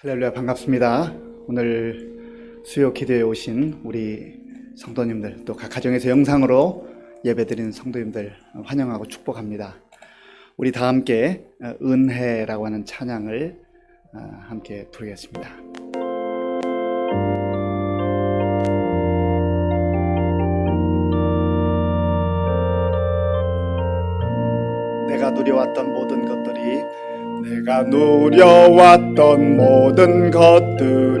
할렐루야, 반갑습니다. 오늘 수요 기도에 오신 우리 성도님들, 또 각 가정에서 영상으로 예배드리는 성도님들 환영하고 축복합니다. 우리 다 함께 은혜라고 하는 찬양을 함께 부르겠습니다. 내가 누려왔던 모든 것들이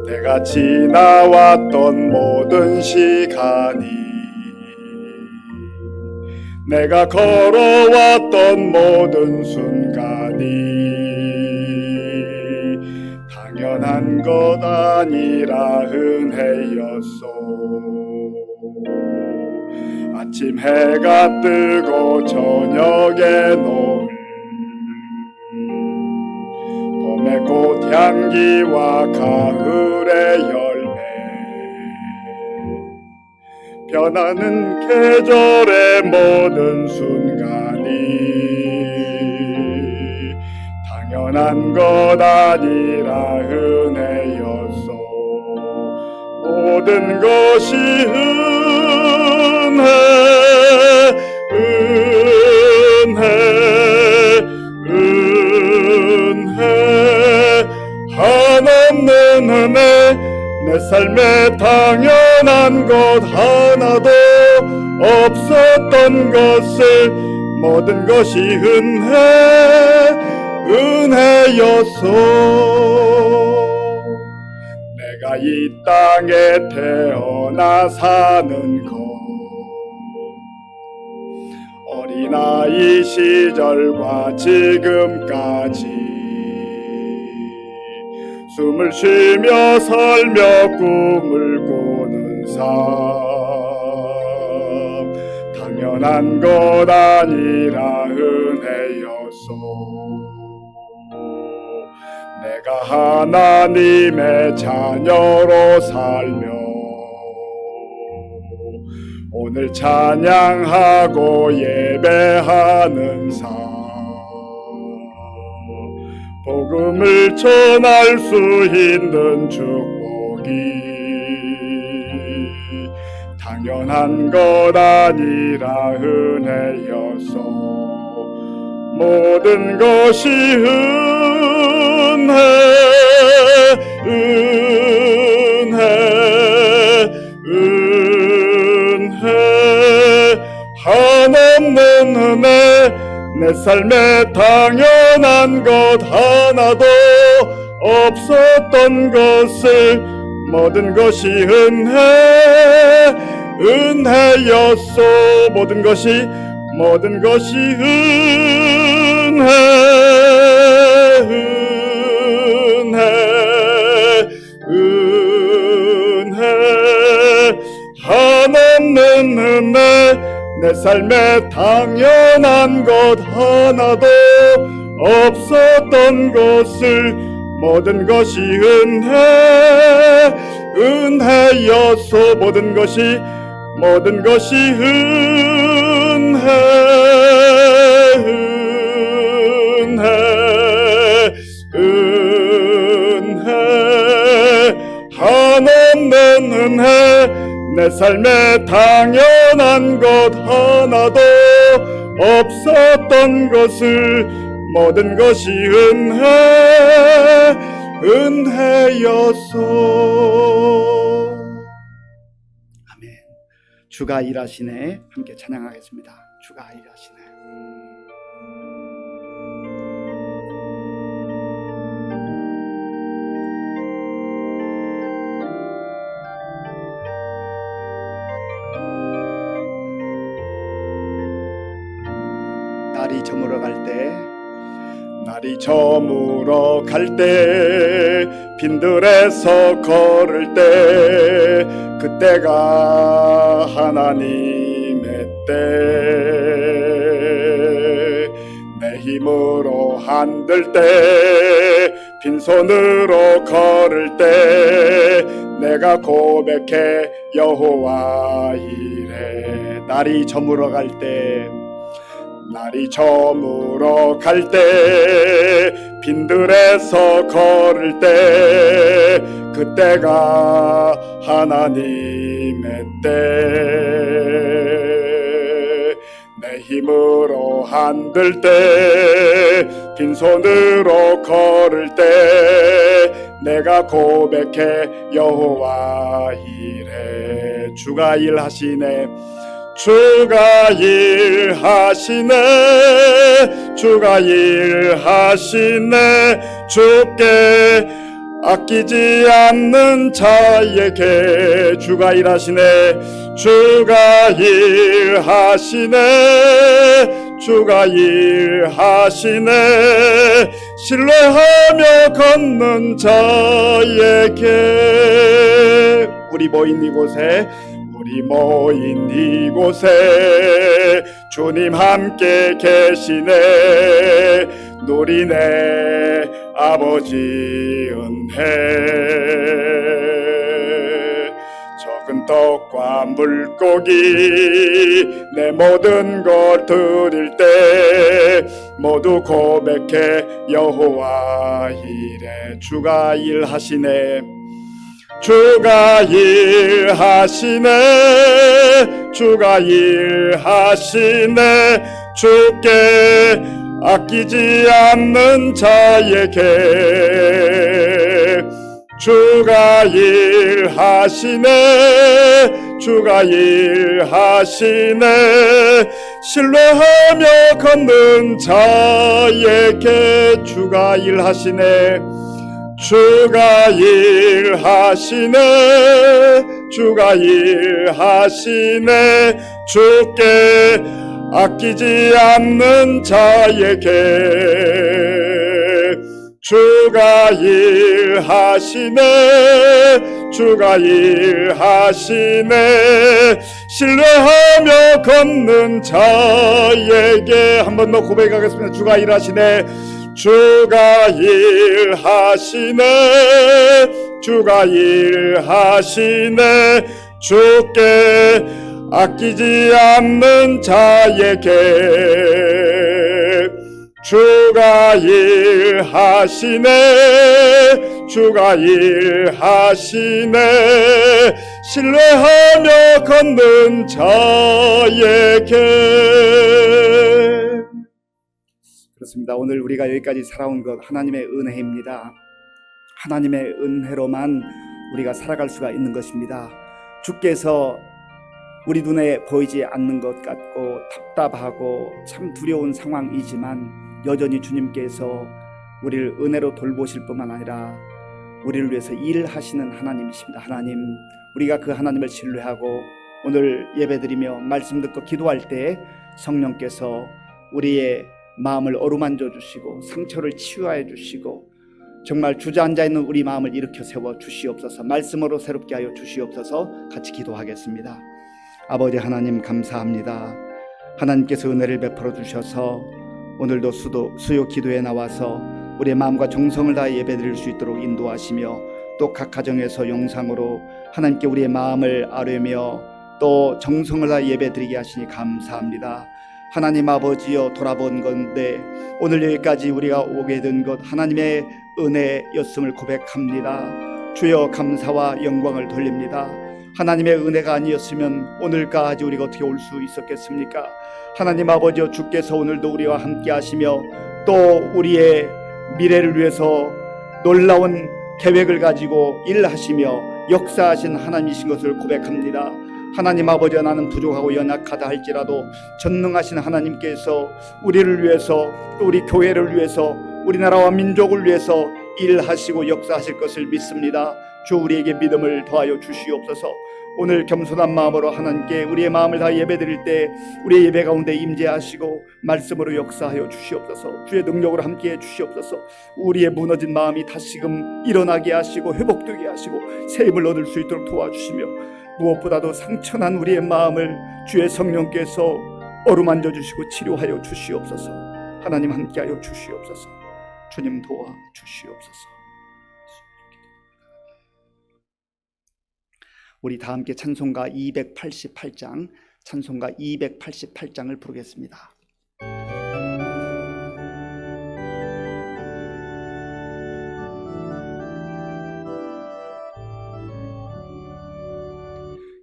내가 지나왔던 모든 시간이, 내가 걸어왔던 모든 순간이 당연한 것 아니라 은혜였소. 아침 해가 뜨고 저녁에 노을, 봄의 꽃향기와 가을의 열매, 변하는 계절의 모든 순간이 당연한 것 아니라 은혜였소. 모든 것이 은혜, 한없는 은혜. 내 삶에 당연한 것 하나도 없었던 것을 모든 것이 은혜였소. 내가 이 땅에 태어나 사는 것, 어린아이 시절과 지금까지 숨을 쉬며 살며 꿈을 꾸는 삶, 당연한 것 아니라 은혜였소. 내가 하나님의 자녀로 살며 오늘 찬양하고 예배하는 삶, 복음을 전할 수 있는 축복이 당연한 것 아니라 은혜였소. 모든 것이 은혜, 한없는 은혜. 내 삶에 당연한 것 하나도 없었던 것을 모든 것이 은혜였소. 모든 것이 한없는 은혜. 내 삶에 당연한 것 하나도 없었던 것을 모든 것이 은혜였소. 모든 것이 한없는 은혜. 내 삶에 당연한 것 하나도 없었던 것을 모든 것이 은혜였소. 아멘. 주가 일하시네. 함께 찬양하겠습니다. 주가 일하시네. 날이 저물어 갈 때 빈들에서 걸을 때 그때가 하나님의 때, 내 힘으로 한들 때 빈손으로 걸을 때 내가 고백해 여호와 이래. 날이 저물어 갈 때 빈들에서 걸을 때 그때가 하나님의 때. 내 힘으로 안 될 때 빈손으로 걸을 때 내가 고백해 여호와 일해. 주가 일하시네. 주가 일하시네. 주가 일하시네. 주께 아끼지 않는 자에게 주가 일하시네. 주가 일하시네. 주가 일하시네. 신뢰하며 걷는 자에게. 우리 모인 이곳에 주님 함께 계시네. 누리네 아버지 은혜. 적은 떡과 물고기 내 모든 것 드릴 때 모두 고백해 여호와 일해. 주가 일하시네. 주가 일하시네. 주가 일하시네. 주께 아끼지 않는 자에게 주가 일하시네. 주가 일하시네. 신뢰하며 걷는 자에게 주가 일하시네. 주가 일하시네. 주가 일하시네. 주께 아끼지 않는 자에게 주가 일하시네. 주가 일하시네. 신뢰하며 걷는 자에게 한 번 더 고백하겠습니다. 주가 일하시네. 주가 일하시네. 주가 일하시네. 주께 아끼지 않는 자에게 주가 일하시네. 주가 일하시네. 신뢰하며 걷는 자에게. 그렇습니다. 오늘 우리가 여기까지 살아온 것 하나님의 은혜입니다. 하나님의 은혜로만 우리가 살아갈 수가 있는 것입니다. 주께서 우리 눈에 보이지 않는 것 같고 답답하고 참 두려운 상황이지만 여전히 주님께서 우리를 은혜로 돌보실 뿐만 아니라 우리를 위해서 일하시는 하나님이십니다. 하나님, 우리가 그 하나님을 신뢰하고 오늘 예배드리며 말씀 듣고 기도할 때 성령께서 우리의 마음을 어루만져 주시고 상처를 치유하여 주시고 정말 주저앉아 있는 우리 마음을 일으켜 세워 주시옵소서. 말씀으로 새롭게 하여 주시옵소서. 같이 기도하겠습니다. 아버지 하나님 감사합니다. 하나님께서 은혜를 베풀어 주셔서 오늘도 수요 기도에 나와서 우리의 마음과 정성을 다해 예배드릴 수 있도록 인도하시며 또 각 가정에서 영상으로 하나님께 우리의 마음을 아뢰며 또 정성을 다해 예배드리게 하시니 감사합니다. 하나님 아버지여, 돌아본 건데 오늘 여기까지 우리가 오게 된 것 하나님의 은혜였음을 고백합니다. 주여 감사와 영광을 돌립니다. 하나님의 은혜가 아니었으면 오늘까지 우리가 어떻게 올 수 있었겠습니까? 하나님 아버지여, 주께서 오늘도 우리와 함께 하시며 또 우리의 미래를 위해서 놀라운 계획을 가지고 일하시며 역사하신 하나님이신 것을 고백합니다. 하나님 아버지여, 나는 부족하고 연약하다 할지라도 전능하신 하나님께서 우리를 위해서 또 우리 교회를 위해서 우리나라와 민족을 위해서 일하시고 역사하실 것을 믿습니다. 주 우리에게 믿음을 더하여 주시옵소서. 오늘 겸손한 마음으로 하나님께 우리의 마음을 다 예배드릴 때 우리의 예배 가운데 임재하시고 말씀으로 역사하여 주시옵소서. 주의 능력으로 함께해 주시옵소서. 우리의 무너진 마음이 다시금 일어나게 하시고 회복되게 하시고 새 힘을 얻을 수 있도록 도와주시며 무엇보다도 상처난 우리의 마음을 주의 성령께서 어루만져 주시고 치료하여 주시옵소서. 하나님 함께하여 주시옵소서. 주님 도와 주시옵소서. 우리 다 함께 찬송가 288장을 부르겠습니다.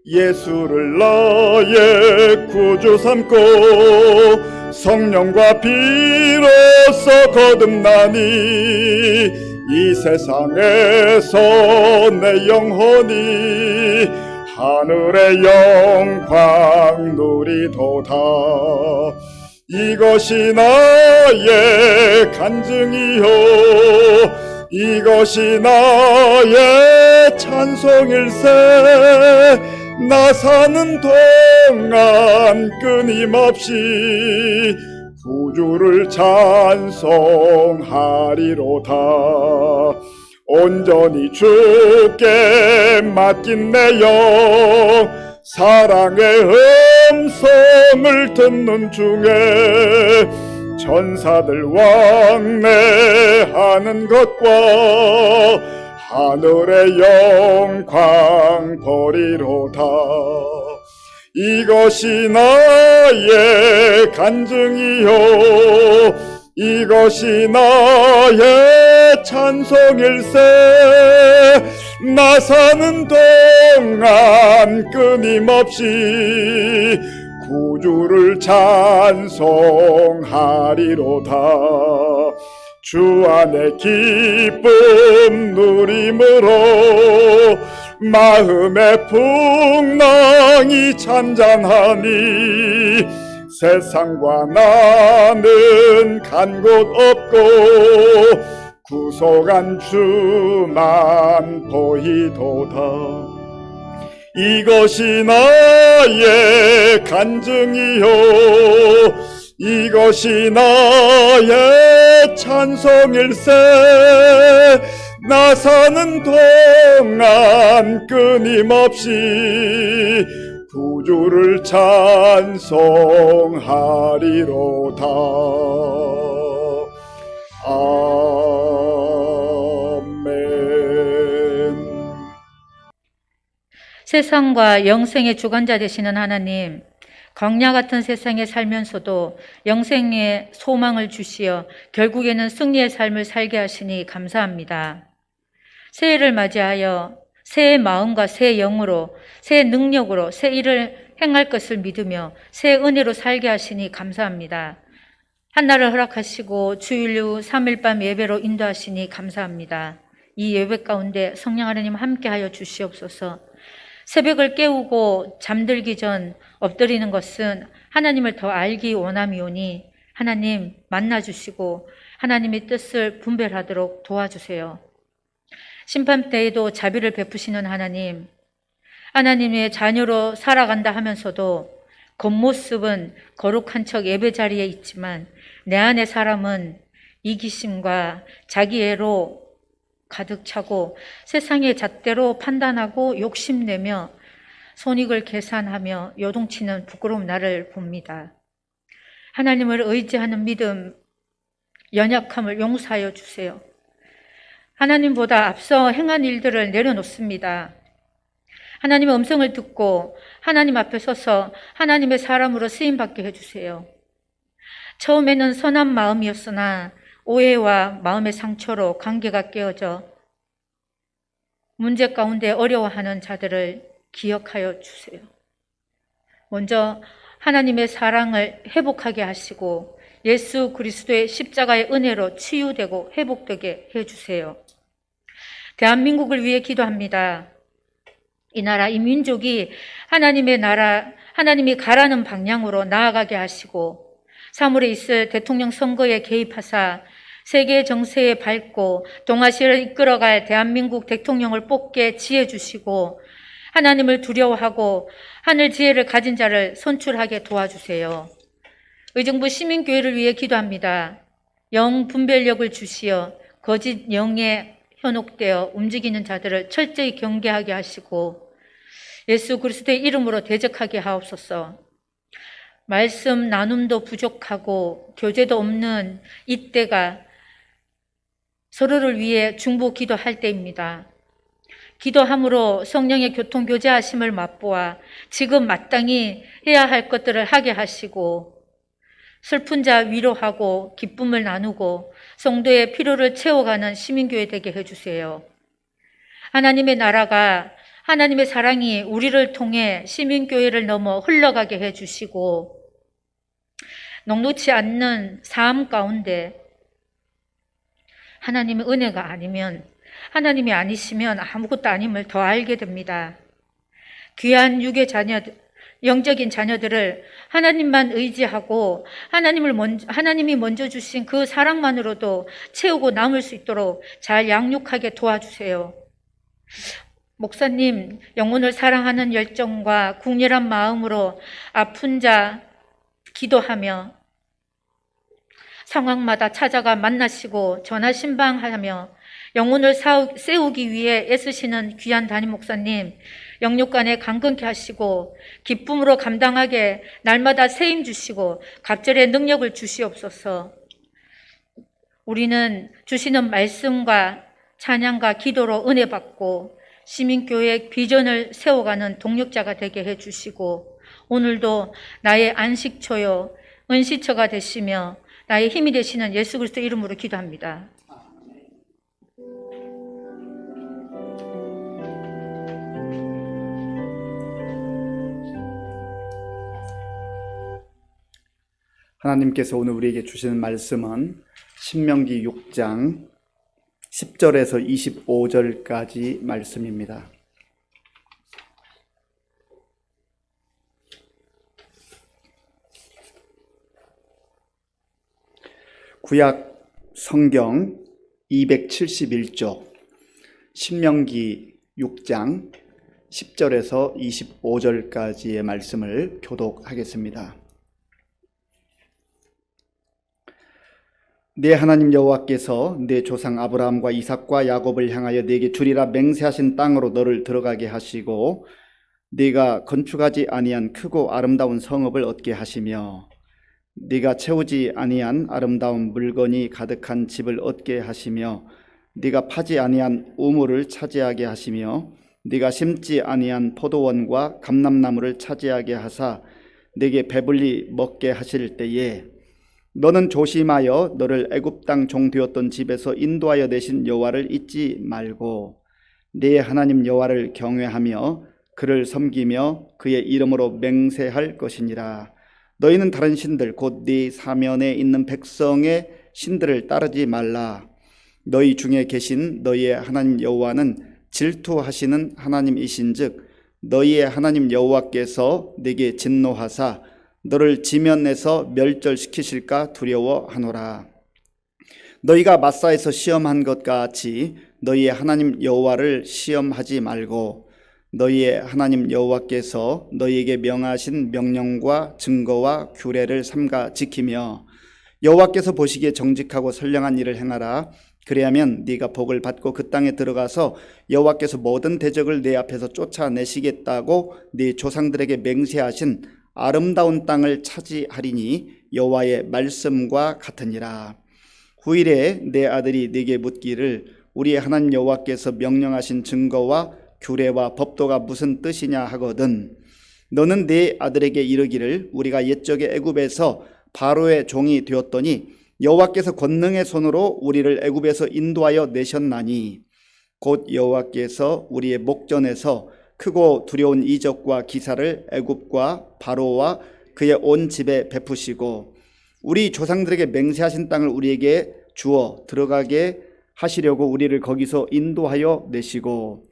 예수를 나의 구주 삼고 성령과 피로써 거듭나니 이 세상에서 내 영혼이 하늘의 영광 누리도다. 이것이 나의 간증이요 이것이 나의 찬송일세. 나 사는 동안 끊임없이 구주를 찬송하리로다. 온전히 주께 맡긴 내 영 사랑의 음성을 듣는 중에 천사들 왕래하는 것과 하늘의 영광 보리로다. 이것이 나의 간증이요 이것이 나의 찬송일세. 나 사는 동안 끊임없이 구주를 찬송하리로다. 주 안에 기쁨 누림으로 마음의 풍랑이 잔잔하니 세상과 나는 간 곳 없고 구속한 주만 보이도다. 이것이 나의 간증이요 이것이 나의 찬송일세. 나 사는 동안 끊임없이 구주를 찬송하리로다. 아멘. 세상과 영생의 주관자 되시는 하나님, 광야 같은 세상에 살면서도 영생의 소망을 주시어 결국에는 승리의 삶을 살게 하시니 감사합니다. 새해를 맞이하여 새 마음과 새 영으로 새 능력으로 새 일을 행할 것을 믿으며 새 은혜로 살게 하시니 감사합니다. 한날을 허락하시고 주일 후 3일 밤 예배로 인도하시니 감사합니다. 이 예배 가운데 성령 하나님 함께하여 주시옵소서. 새벽을 깨우고 잠들기 전 엎드리는 것은 하나님을 더 알기 원함이오니 하나님 만나주시고 하나님의 뜻을 분별하도록 도와주세요. 심판때에도 자비를 베푸시는 하나님, 하나님의 자녀로 살아간다 하면서도 겉모습은 거룩한 척 예배 자리에 있지만 내 안의 사람은 이기심과 자기애로 가득 차고 세상의 잣대로 판단하고 욕심내며 손익을 계산하며 요동치는 부끄러운 나를 봅니다. 하나님을 의지하는 믿음, 연약함을 용서하여 주세요. 하나님보다 앞서 행한 일들을 내려놓습니다. 하나님의 음성을 듣고 하나님 앞에 서서 하나님의 사람으로 쓰임받게 해주세요. 처음에는 선한 마음이었으나 오해와 마음의 상처로 관계가 깨어져 문제 가운데 어려워하는 자들을 기억하여 주세요. 먼저 하나님의 사랑을 회복하게 하시고 예수 그리스도의 십자가의 은혜로 치유되고 회복되게 해주세요. 대한민국을 위해 기도합니다. 이 나라, 이 민족이 하나님의 나라, 하나님이 가라는 방향으로 나아가게 하시고 3월에 있을 대통령 선거에 개입하사 세계 정세에 밝고 동아시아를 이끌어갈 대한민국 대통령을 뽑게 지혜 주시고 하나님을 두려워하고 하늘 지혜를 가진 자를 선출하게 도와주세요. 의정부 시민교회를 위해 기도합니다. 영 분별력을 주시어 거짓 영에 현혹되어 움직이는 자들을 철저히 경계하게 하시고 예수 그리스도의 이름으로 대적하게 하옵소서. 말씀 나눔도 부족하고 교제도 없는 이때가 서로를 위해 중보 기도할 때입니다. 기도함으로 성령의 교통교제하심을 맛보아 지금 마땅히 해야 할 것들을 하게 하시고 슬픈 자 위로하고 기쁨을 나누고 성도의 필요를 채워가는 시민교회 되게 해주세요. 하나님의 나라가 하나님의 사랑이 우리를 통해 시민교회를 넘어 흘러가게 해주시고 녹록치 않는 삶 가운데 하나님의 은혜가 아니면, 하나님이 아니시면 아무것도 아님을 더 알게 됩니다. 귀한 육의 자녀들, 영적인 자녀들을 하나님만 의지하고 하나님이 먼저 주신 그 사랑만으로도 채우고 남을 수 있도록 잘 양육하게 도와주세요. 목사님, 영혼을 사랑하는 열정과 국렬한 마음으로 아픈 자 기도하며 상황마다 찾아가 만나시고 전화 신방하며 영혼을 세우기 위해 애쓰시는 귀한 담임 목사님, 영육간에 강건케 하시고 기쁨으로 감당하게 날마다 세임 주시고 갑절의 능력을 주시옵소서. 우리는 주시는 말씀과 찬양과 기도로 은혜 받고 시민교회 비전을 세워가는 동력자가 되게 해주시고 오늘도 나의 안식처요 은시처가 되시며 나의 힘이 되시는 예수 그리스도 이름으로 기도합니다. 하나님께서 오늘 우리에게 주시는 말씀은 신명기 6장 10절에서 25절까지 말씀입니다. 구약 성경 271쪽 신명기 6장 10절에서 25절까지의 말씀을 교독하겠습니다. 내 하나님 여호와께서 내 조상 아브라함과 이삭과 야곱을 향하여 네게 주리라 맹세하신 땅으로 너를 들어가게 하시고 네가 건축하지 아니한 크고 아름다운 성읍을 얻게 하시며 네가 채우지 아니한 아름다운 물건이 가득한 집을 얻게 하시며 네가 파지 아니한 우물을 차지하게 하시며 네가 심지 아니한 포도원과 감람나무를 차지하게 하사 네게 배불리 먹게 하실 때에 너는 조심하여 너를 애굽 땅 종 되었던 집에서 인도하여 내신 여호와를 잊지 말고 네 하나님 여호와를 경외하며 그를 섬기며 그의 이름으로 맹세할 것이니라. 너희는 다른 신들 곧 네 사면에 있는 백성의 신들을 따르지 말라. 너희 중에 계신 너희의 하나님 여호와는 질투하시는 하나님이신즉 너희의 하나님 여호와께서 네게 진노하사 너를 지면에서 멸절시키실까 두려워하노라. 너희가 마사에서 시험한 것 같이 너희의 하나님 여호와를 시험하지 말고 너희의 하나님 여호와께서 너희에게 명하신 명령과 증거와 규례를 삼가 지키며 여호와께서 보시기에 정직하고 선량한 일을 행하라. 그래야면 네가 복을 받고 그 땅에 들어가서 여호와께서 모든 대적을 네 앞에서 쫓아내시겠다고 네 조상들에게 맹세하신 아름다운 땅을 차지하리니 여호와의 말씀과 같으니라. 후일에 내 아들이 네게 묻기를 우리 하나님 여호와께서 명령하신 증거와 규례와 법도가 무슨 뜻이냐 하거든 너는 네 아들에게 이르기를 우리가 옛적에 애굽에서 바로의 종이 되었더니 여호와께서 권능의 손으로 우리를 애굽에서 인도하여 내셨나니 곧 여호와께서 우리의 목전에서 크고 두려운 이적과 기사를 애굽과 바로와 그의 온 집에 베푸시고 우리 조상들에게 맹세하신 땅을 우리에게 주어 들어가게 하시려고 우리를 거기서 인도하여 내시고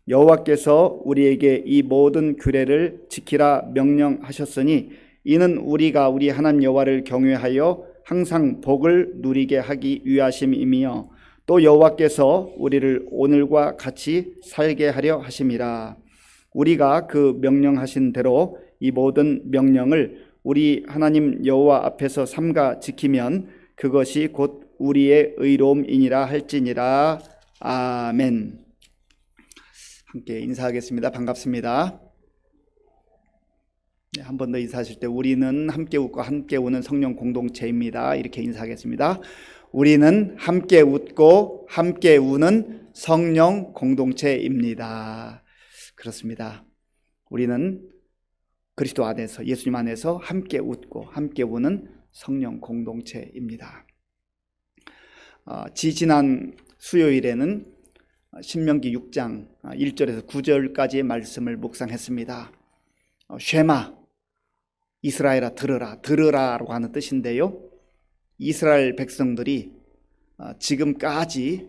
여호와께서 우리에게 이 모든 규례를 지키라 명령하셨으니 이는 우리가 우리 하나님 여호와를 경외하여 항상 복을 누리게 하기 위하심이며 또 여호와께서 우리를 오늘과 같이 살게 하려 하심이라. 우리가 그 명령하신 대로 이 모든 명령을 우리 하나님 여호와 앞에서 삼가 지키면 그것이 곧 우리의 의로움이니라 할지니라. 아멘. 함께 인사하겠습니다. 반갑습니다. 한 번 더 인사하실 때 우리는 함께 웃고 함께 우는 성령 공동체입니다. 이렇게 인사하겠습니다. 우리는 함께 웃고 함께 우는 성령 공동체입니다. 그렇습니다. 우리는 그리스도 안에서 예수님 안에서 함께 웃고 함께 우는 성령 공동체입니다. 지지난 수요일에는 신명기 6장 1절에서 9절까지의 말씀을 묵상했습니다. 쉐마, 이스라엘아 들으라, 들으라라고 하는 뜻인데요. 이스라엘 백성들이 지금까지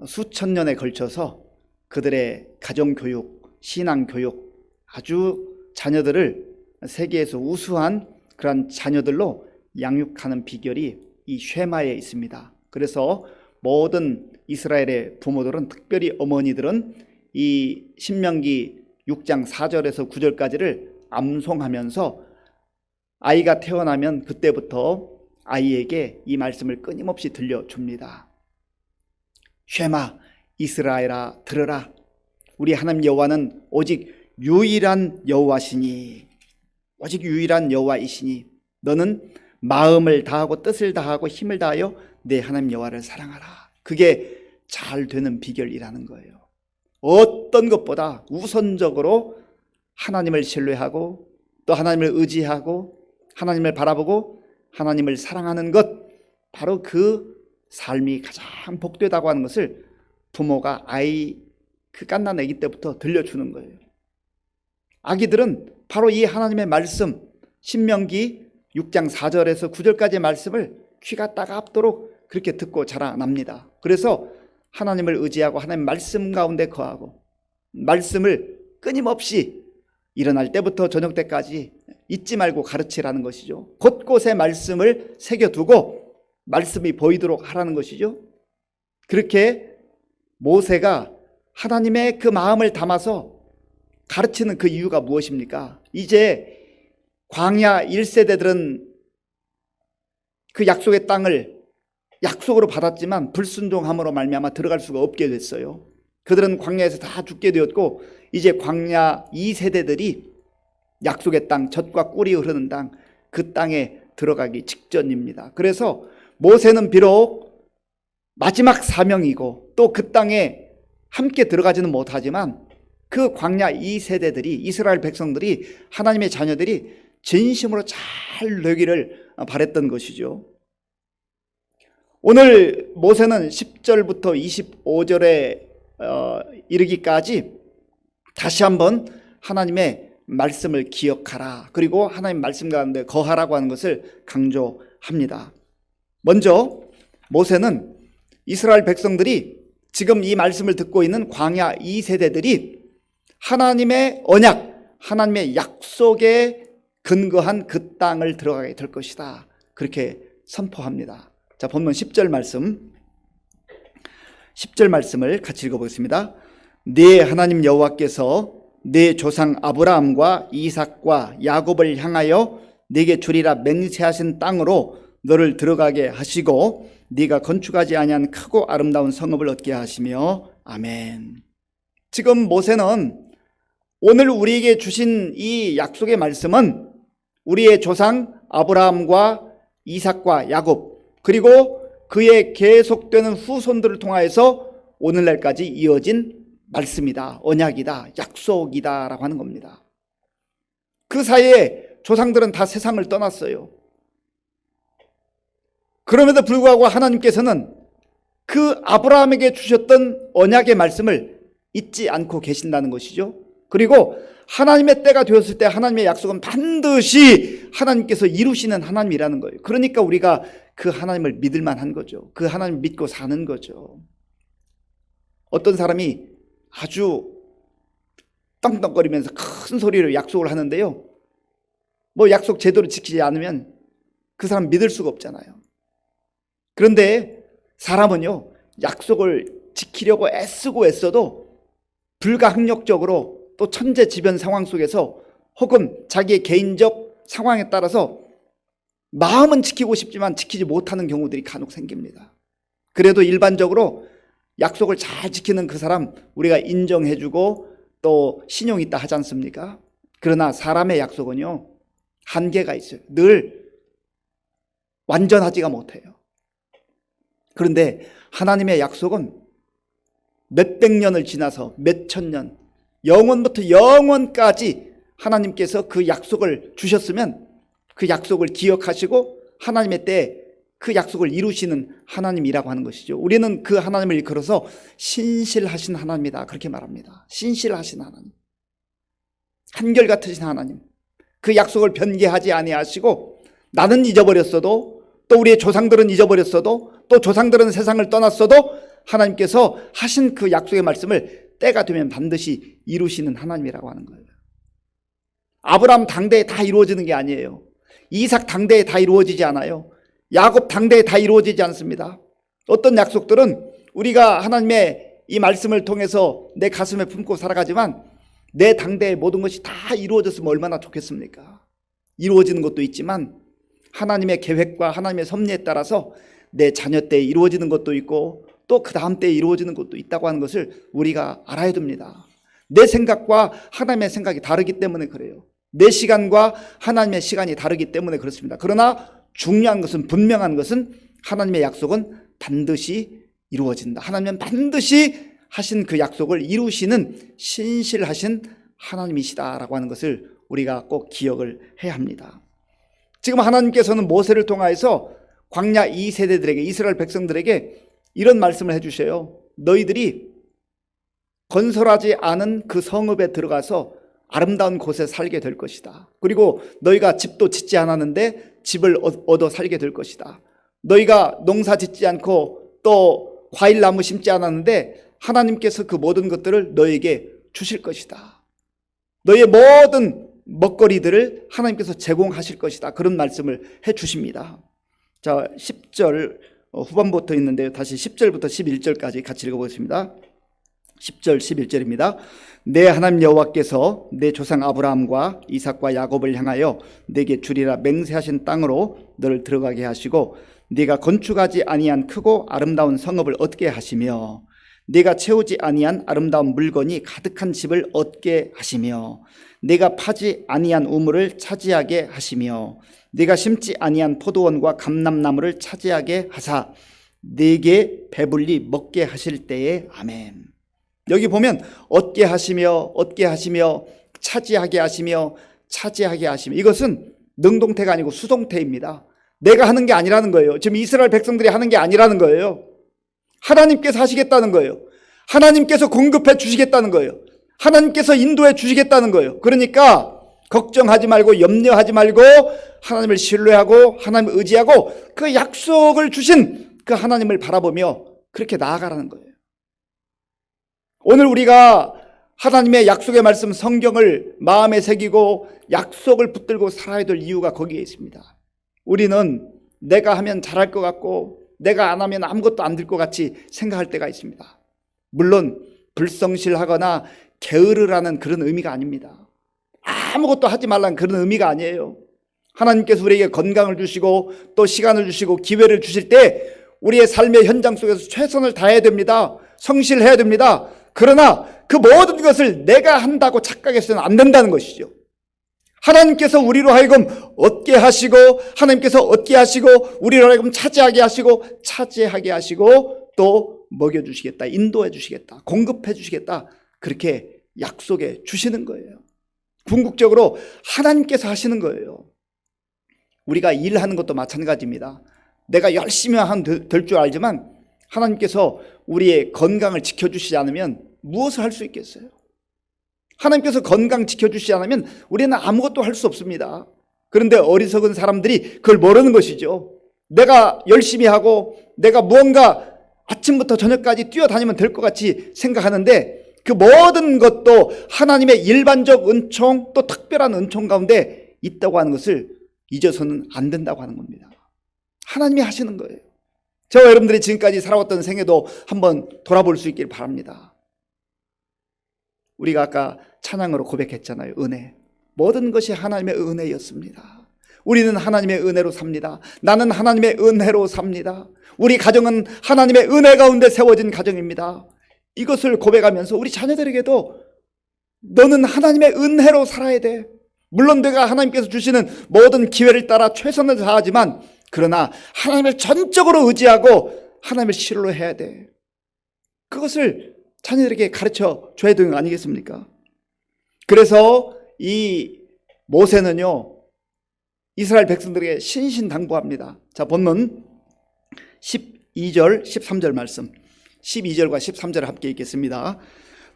수천 년에 걸쳐서 그들의 가정교육, 신앙교육, 아주 자녀들을 세계에서 우수한 그런 자녀들로 양육하는 비결이 이 쉐마에 있습니다. 그래서 모든 이스라엘의 부모들은, 특별히 어머니들은 이 신명기 6장 4절에서 9절까지를 암송하면서 아이가 태어나면 그때부터 아이에게 이 말씀을 끊임없이 들려줍니다. 쉐마, 이스라엘아 들으라. 우리 하나님 여호와는 오직 유일한 여호와시니, 오직 유일한 여호와이시니 너는 마음을 다하고 뜻을 다하고 힘을 다하여 내 하나님 여호와를 사랑하라. 그게 잘 되는 비결이라는 거예요. 어떤 것보다 우선적으로 하나님을 신뢰하고 또 하나님을 의지하고 하나님을 바라보고 하나님을 사랑하는 것, 바로 그 삶이 가장 복되다고 하는 것을 부모가 아이 그 갓난 아기 때부터 들려주는 거예요. 아기들은 바로 이 하나님의 말씀, 신명기 6장 4절에서 9절까지의 말씀을 귀가 따갑도록 그렇게 듣고 자라납니다. 그래서 하나님을 의지하고 하나님 말씀 가운데 거하고 말씀을 끊임없이 일어날 때부터 저녁 때까지 잊지 말고 가르치라는 것이죠. 곳곳에 말씀을 새겨두고 말씀이 보이도록 하라는 것이죠. 그렇게 모세가 하나님의 그 마음을 담아서 가르치는 그 이유가 무엇입니까? 이제 광야 1세대들은 그 약속의 땅을 약속으로 받았지만 불순종함으로 말미암아 들어갈 수가 없게 됐어요. 그들은 광야에서 다 죽게 되었고, 이제 광야 2세대들이 약속의 땅, 젖과 꿀이 흐르는 땅, 그 땅에 들어가기 직전입니다. 그래서 모세는 비록 마지막 사명이고 또 그 땅에 함께 들어가지는 못하지만 그 광야 2세대들이, 이스라엘 백성들이, 하나님의 자녀들이 진심으로 잘 되기를 바랬던 것이죠. 오늘 모세는 10절부터 25절에 이르기까지 다시 한번 하나님의 말씀을 기억하라, 그리고 하나님 말씀 가운데 거하라고 하는 것을 강조합니다. 먼저 모세는 이스라엘 백성들이 지금 이 말씀을 듣고 있는 광야 2세대들이 하나님의 언약, 하나님의 약속에 근거한 그 땅을 들어가게 될 것이다, 그렇게 선포합니다. 자, 본문 10절 말씀, 10절 말씀을 같이 읽어보겠습니다. 네 하나님 여호와께서 네 조상 아브라함과 이삭과 야곱을 향하여 네게 주리라 맹세하신 땅으로 너를 들어가게 하시고 네가 건축하지 아니한 크고 아름다운 성읍을 얻게 하시며 아멘. 지금 모세는 오늘 우리에게 주신 이 약속의 말씀은 우리의 조상 아브라함과 이삭과 야곱, 그리고 그의 계속되는 후손들을 통하여서 오늘날까지 이어진 말씀이다, 언약이다, 약속이다 라고 하는 겁니다. 그 사이에 조상들은 다 세상을 떠났어요. 그럼에도 불구하고 하나님께서는 그 아브라함에게 주셨던 언약의 말씀을 잊지 않고 계신다는 것이죠. 그리고 하나님의 때가 되었을 때 하나님의 약속은 반드시 하나님께서 이루시는 하나님이라는 거예요. 그러니까 우리가 그 하나님을 믿을 만한 거죠. 그 하나님을 믿고 사는 거죠. 어떤 사람이 아주 떡떡거리면서 큰 소리로 약속을 하는데요, 뭐 약속 제대로 지키지 않으면 그 사람 믿을 수가 없잖아요. 그런데 사람은요, 약속을 지키려고 애쓰고 애써도 불가항력적으로 또 천재지변 상황 속에서 혹은 자기의 개인적 상황에 따라서 마음은 지키고 싶지만 지키지 못하는 경우들이 간혹 생깁니다. 그래도 일반적으로 약속을 잘 지키는 그 사람 우리가 인정해주고 또 신용 있다 하지 않습니까? 그러나 사람의 약속은요, 한계가 있어요. 늘 완전하지가 못해요. 그런데 하나님의 약속은 몇백 년을 지나서 몇천 년, 영원부터 영원까지 하나님께서 그 약속을 주셨으면 그 약속을 기억하시고 하나님의 때에 그 약속을 이루시는 하나님이라고 하는 것이죠. 우리는 그 하나님을 일컬어서 신실하신 하나님이다, 그렇게 말합니다. 신실하신 하나님, 한결같으신 하나님, 그 약속을 변개하지 아니하시고, 나는 잊어버렸어도, 또 우리의 조상들은 잊어버렸어도, 또 조상들은 세상을 떠났어도 하나님께서 하신 그 약속의 말씀을 때가 되면 반드시 이루시는 하나님이라고 하는 거예요. 아브라함 당대에 다 이루어지는 게 아니에요. 이삭 당대에 다 이루어지지 않아요. 야곱 당대에 다 이루어지지 않습니다. 어떤 약속들은 우리가 하나님의 이 말씀을 통해서 내 가슴에 품고 살아가지만 내 당대의 모든 것이 다 이루어졌으면 얼마나 좋겠습니까? 이루어지는 것도 있지만 하나님의 계획과 하나님의 섭리에 따라서 내 자녀 때에 이루어지는 것도 있고 또 그 다음 때에 이루어지는 것도 있다고 하는 것을 우리가 알아야 됩니다. 내 생각과 하나님의 생각이 다르기 때문에 그래요. 내 시간과 하나님의 시간이 다르기 때문에 그렇습니다. 그러나 중요한 것은, 분명한 것은 하나님의 약속은 반드시 이루어진다. 하나님은 반드시 하신 그 약속을 이루시는 신실하신 하나님이시다라고 하는 것을 우리가 꼭 기억을 해야 합니다. 지금 하나님께서는 모세를 통하여서 광야 2세대들에게, 이스라엘 백성들에게 이런 말씀을 해주셔요. 너희들이 건설하지 않은 그 성읍에 들어가서 아름다운 곳에 살게 될 것이다. 그리고 너희가 집도 짓지 않았는데 집을 얻어 살게 될 것이다. 너희가 농사 짓지 않고 또 과일나무 심지 않았는데 하나님께서 그 모든 것들을 너희에게 주실 것이다. 너희의 모든 먹거리들을 하나님께서 제공하실 것이다. 그런 말씀을 해 주십니다. 자, 10절 후반부터 있는데요. 다시 10절부터 11절까지 같이 읽어보겠습니다. 10절 11절입니다. 내 하나님 여호와께서 내 조상 아브라함과 이삭과 야곱을 향하여 내게 주리라 맹세하신 땅으로 너를 들어가게 하시고 네가 건축하지 아니한 크고 아름다운 성읍을 얻게 하시며 네가 채우지 아니한 아름다운 물건이 가득한 집을 얻게 하시며 네가 파지 아니한 우물을 차지하게 하시며 네가 심지 아니한 포도원과 감람나무를 차지하게 하사 네게 배불리 먹게 하실 때에 아멘. 여기 보면 얻게 하시며 차지하게 하시며 차지하게 하시며, 이것은 능동태가 아니고 수동태입니다. 내가 하는 게 아니라는 거예요. 지금 이스라엘 백성들이 하는 게 아니라는 거예요. 하나님께서 하시겠다는 거예요. 하나님께서 공급해 주시겠다는 거예요. 하나님께서 인도해 주시겠다는 거예요. 그러니까 걱정하지 말고 염려하지 말고 하나님을 신뢰하고 하나님을 의지하고 그 약속을 주신 그 하나님을 바라보며 그렇게 나아가라는 거예요. 오늘 우리가 하나님의 약속의 말씀 성경을 마음에 새기고 약속을 붙들고 살아야 될 이유가 거기에 있습니다. 우리는 내가 하면 잘할 것 같고 내가 안 하면 아무것도 안 될 것 같이 생각할 때가 있습니다. 물론 불성실하거나 게으르라는 그런 의미가 아닙니다. 아무것도 하지 말라는 그런 의미가 아니에요. 하나님께서 우리에게 건강을 주시고 또 시간을 주시고 기회를 주실 때 우리의 삶의 현장 속에서 최선을 다해야 됩니다. 성실해야 됩니다. 그러나 그 모든 것을 내가 한다고 착각해서는 안 된다는 것이죠. 하나님께서 우리로 하여금 얻게 하시고 하나님께서 얻게 하시고 우리로 하여금 차지하게 하시고 차지하게 하시고 또 먹여주시겠다, 인도해 주시겠다, 공급해 주시겠다, 그렇게 약속해 주시는 거예요. 궁극적으로 하나님께서 하시는 거예요. 우리가 일하는 것도 마찬가지입니다. 내가 열심히 하면 될 줄 알지만 하나님께서 우리의 건강을 지켜주시지 않으면 무엇을 할 수 있겠어요? 하나님께서 건강 지켜주시지 않으면 우리는 아무것도 할 수 없습니다. 그런데 어리석은 사람들이 그걸 모르는 것이죠. 내가 열심히 하고 내가 무언가 아침부터 저녁까지 뛰어다니면 될 것 같이 생각하는데 그 모든 것도 하나님의 일반적 은총 또 특별한 은총 가운데 있다고 하는 것을 잊어서는 안 된다고 하는 겁니다. 하나님이 하시는 거예요. 저와 여러분들이 지금까지 살아왔던 생애도 한번 돌아볼 수 있길 바랍니다. 우리가 아까 찬양으로 고백했잖아요. 은혜. 모든 것이 하나님의 은혜였습니다. 우리는 하나님의 은혜로 삽니다. 나는 하나님의 은혜로 삽니다. 우리 가정은 하나님의 은혜 가운데 세워진 가정입니다. 이것을 고백하면서 우리 자녀들에게도 너는 하나님의 은혜로 살아야 돼. 물론 내가 하나님께서 주시는 모든 기회를 따라 최선을 다하지만 그러나 하나님을 전적으로 의지하고 하나님을 신뢰해야 돼. 그것을 자녀들에게 가르쳐 줘야 되는 거 아니겠습니까? 그래서 이 모세는요 이스라엘 백성들에게 신신당부합니다. 자, 본문 12절, 13절 말씀. 12절과 13절을 함께 읽겠습니다.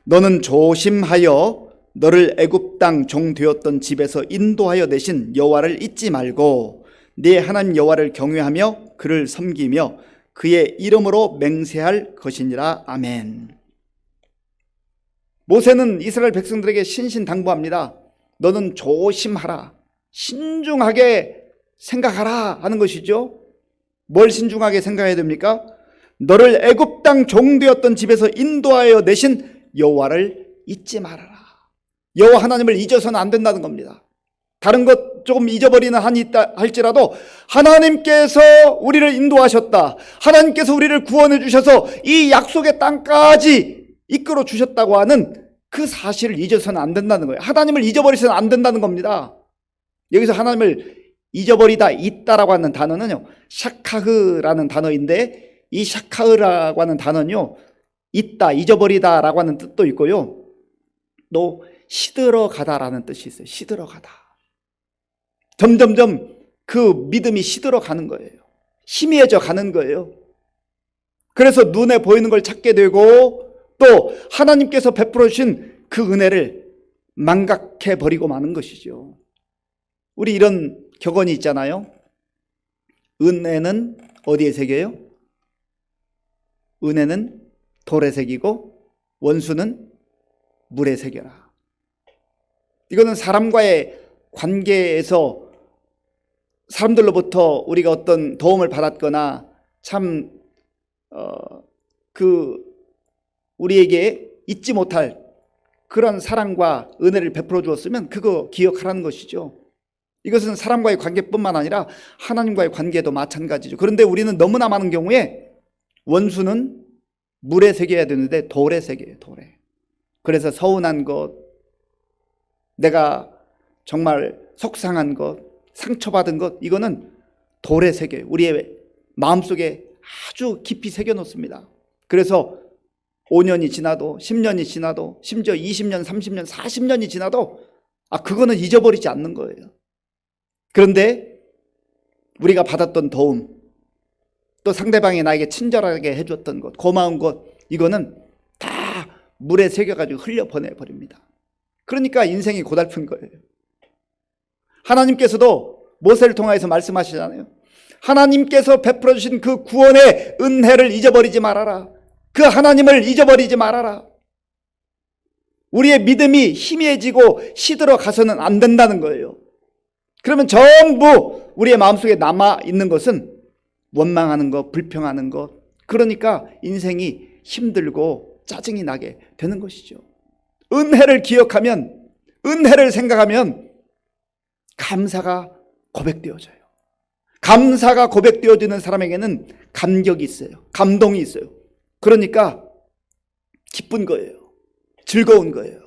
너는 조심하여 너를 애굽 땅 종 되었던 집에서 인도하여 내신 여호와를 잊지 말고 네 하나님 여호와를 경외하며 그를 섬기며 그의 이름으로 맹세할 것이니라. 아멘. 모세는 이스라엘 백성들에게 신신당부합니다. 너는 조심하라, 신중하게 생각하라 하는 것이죠. 뭘 신중하게 생각해야 됩니까? 너를 애굽 땅 종 되었던 집에서 인도하여 내신 여호와를 잊지 말아라. 여호와 하나님을 잊어서는 안 된다는 겁니다. 다른 것 조금 잊어버리는 한이 있다 할지라도 하나님께서 우리를 인도하셨다, 하나님께서 우리를 구원해 주셔서 이 약속의 땅까지 이끌어 주셨다고 하는 그 사실을 잊어서는 안 된다는 거예요. 하나님을 잊어버리서는 안 된다는 겁니다. 여기서 하나님을 잊어버리다, 잊다라고 하는 단어는요, 샤카흐라는 단어인데, 이 샤카흐라고 하는 단어는요, 잊다, 잊어버리다라고 하는 뜻도 있고요, 또 시들어 가다라는 뜻이 있어요. 시들어 가다. 점점점 그 믿음이 시들어 가는 거예요. 희미해져 가는 거예요. 그래서 눈에 보이는 걸 찾게 되고 또 하나님께서 베풀어 주신 그 은혜를 망각해 버리고 마는 것이죠. 우리 이런 격언이 있잖아요. 은혜는 어디에 새겨요? 은혜는 돌에 새기고 원수는 물에 새겨라. 이거는 사람과의 관계에서 사람들로부터 우리가 어떤 도움을 받았거나 참 우리에게 잊지 못할 그런 사랑과 은혜를 베풀어 주었으면 그거 기억하라는 것이죠. 이것은 사람과의 관계뿐만 아니라 하나님과의 관계도 마찬가지죠. 그런데 우리는 너무나 많은 경우에 원수는 물에 새겨야 되는데 돌에 새겨요. 돌에. 그래서 서운한 것, 내가 정말 속상한 것, 상처받은 것, 이거는 돌에 새겨요. 우리의 마음속에 아주 깊이 새겨놓습니다. 그래서 5년이 지나도 10년이 지나도 심지어 20년, 30년, 40년이 지나도 그거는 잊어버리지 않는 거예요. 그런데 우리가 받았던 도움, 또 상대방이 나에게 친절하게 해줬던 것, 고마운 것, 이거는 다 물에 새겨가지고 흘려보내버립니다. 그러니까 인생이 고달픈 거예요. 하나님께서도 모세를 통하여서 말씀하시잖아요. 하나님께서 베풀어 주신 그 구원의 은혜를 잊어버리지 말아라. 그 하나님을 잊어버리지 말아라. 우리의 믿음이 희미해지고 시들어 가서는 안 된다는 거예요. 그러면 전부 우리의 마음속에 남아있는 것은 원망하는 것, 불평하는 것, 그러니까 인생이 힘들고 짜증이 나게 되는 것이죠. 은혜를 기억하면, 은혜를 생각하면 감사가 고백되어져요. 감사가 고백되어지는 사람에게는 감격이 있어요. 감동이 있어요. 그러니까 기쁜 거예요. 즐거운 거예요.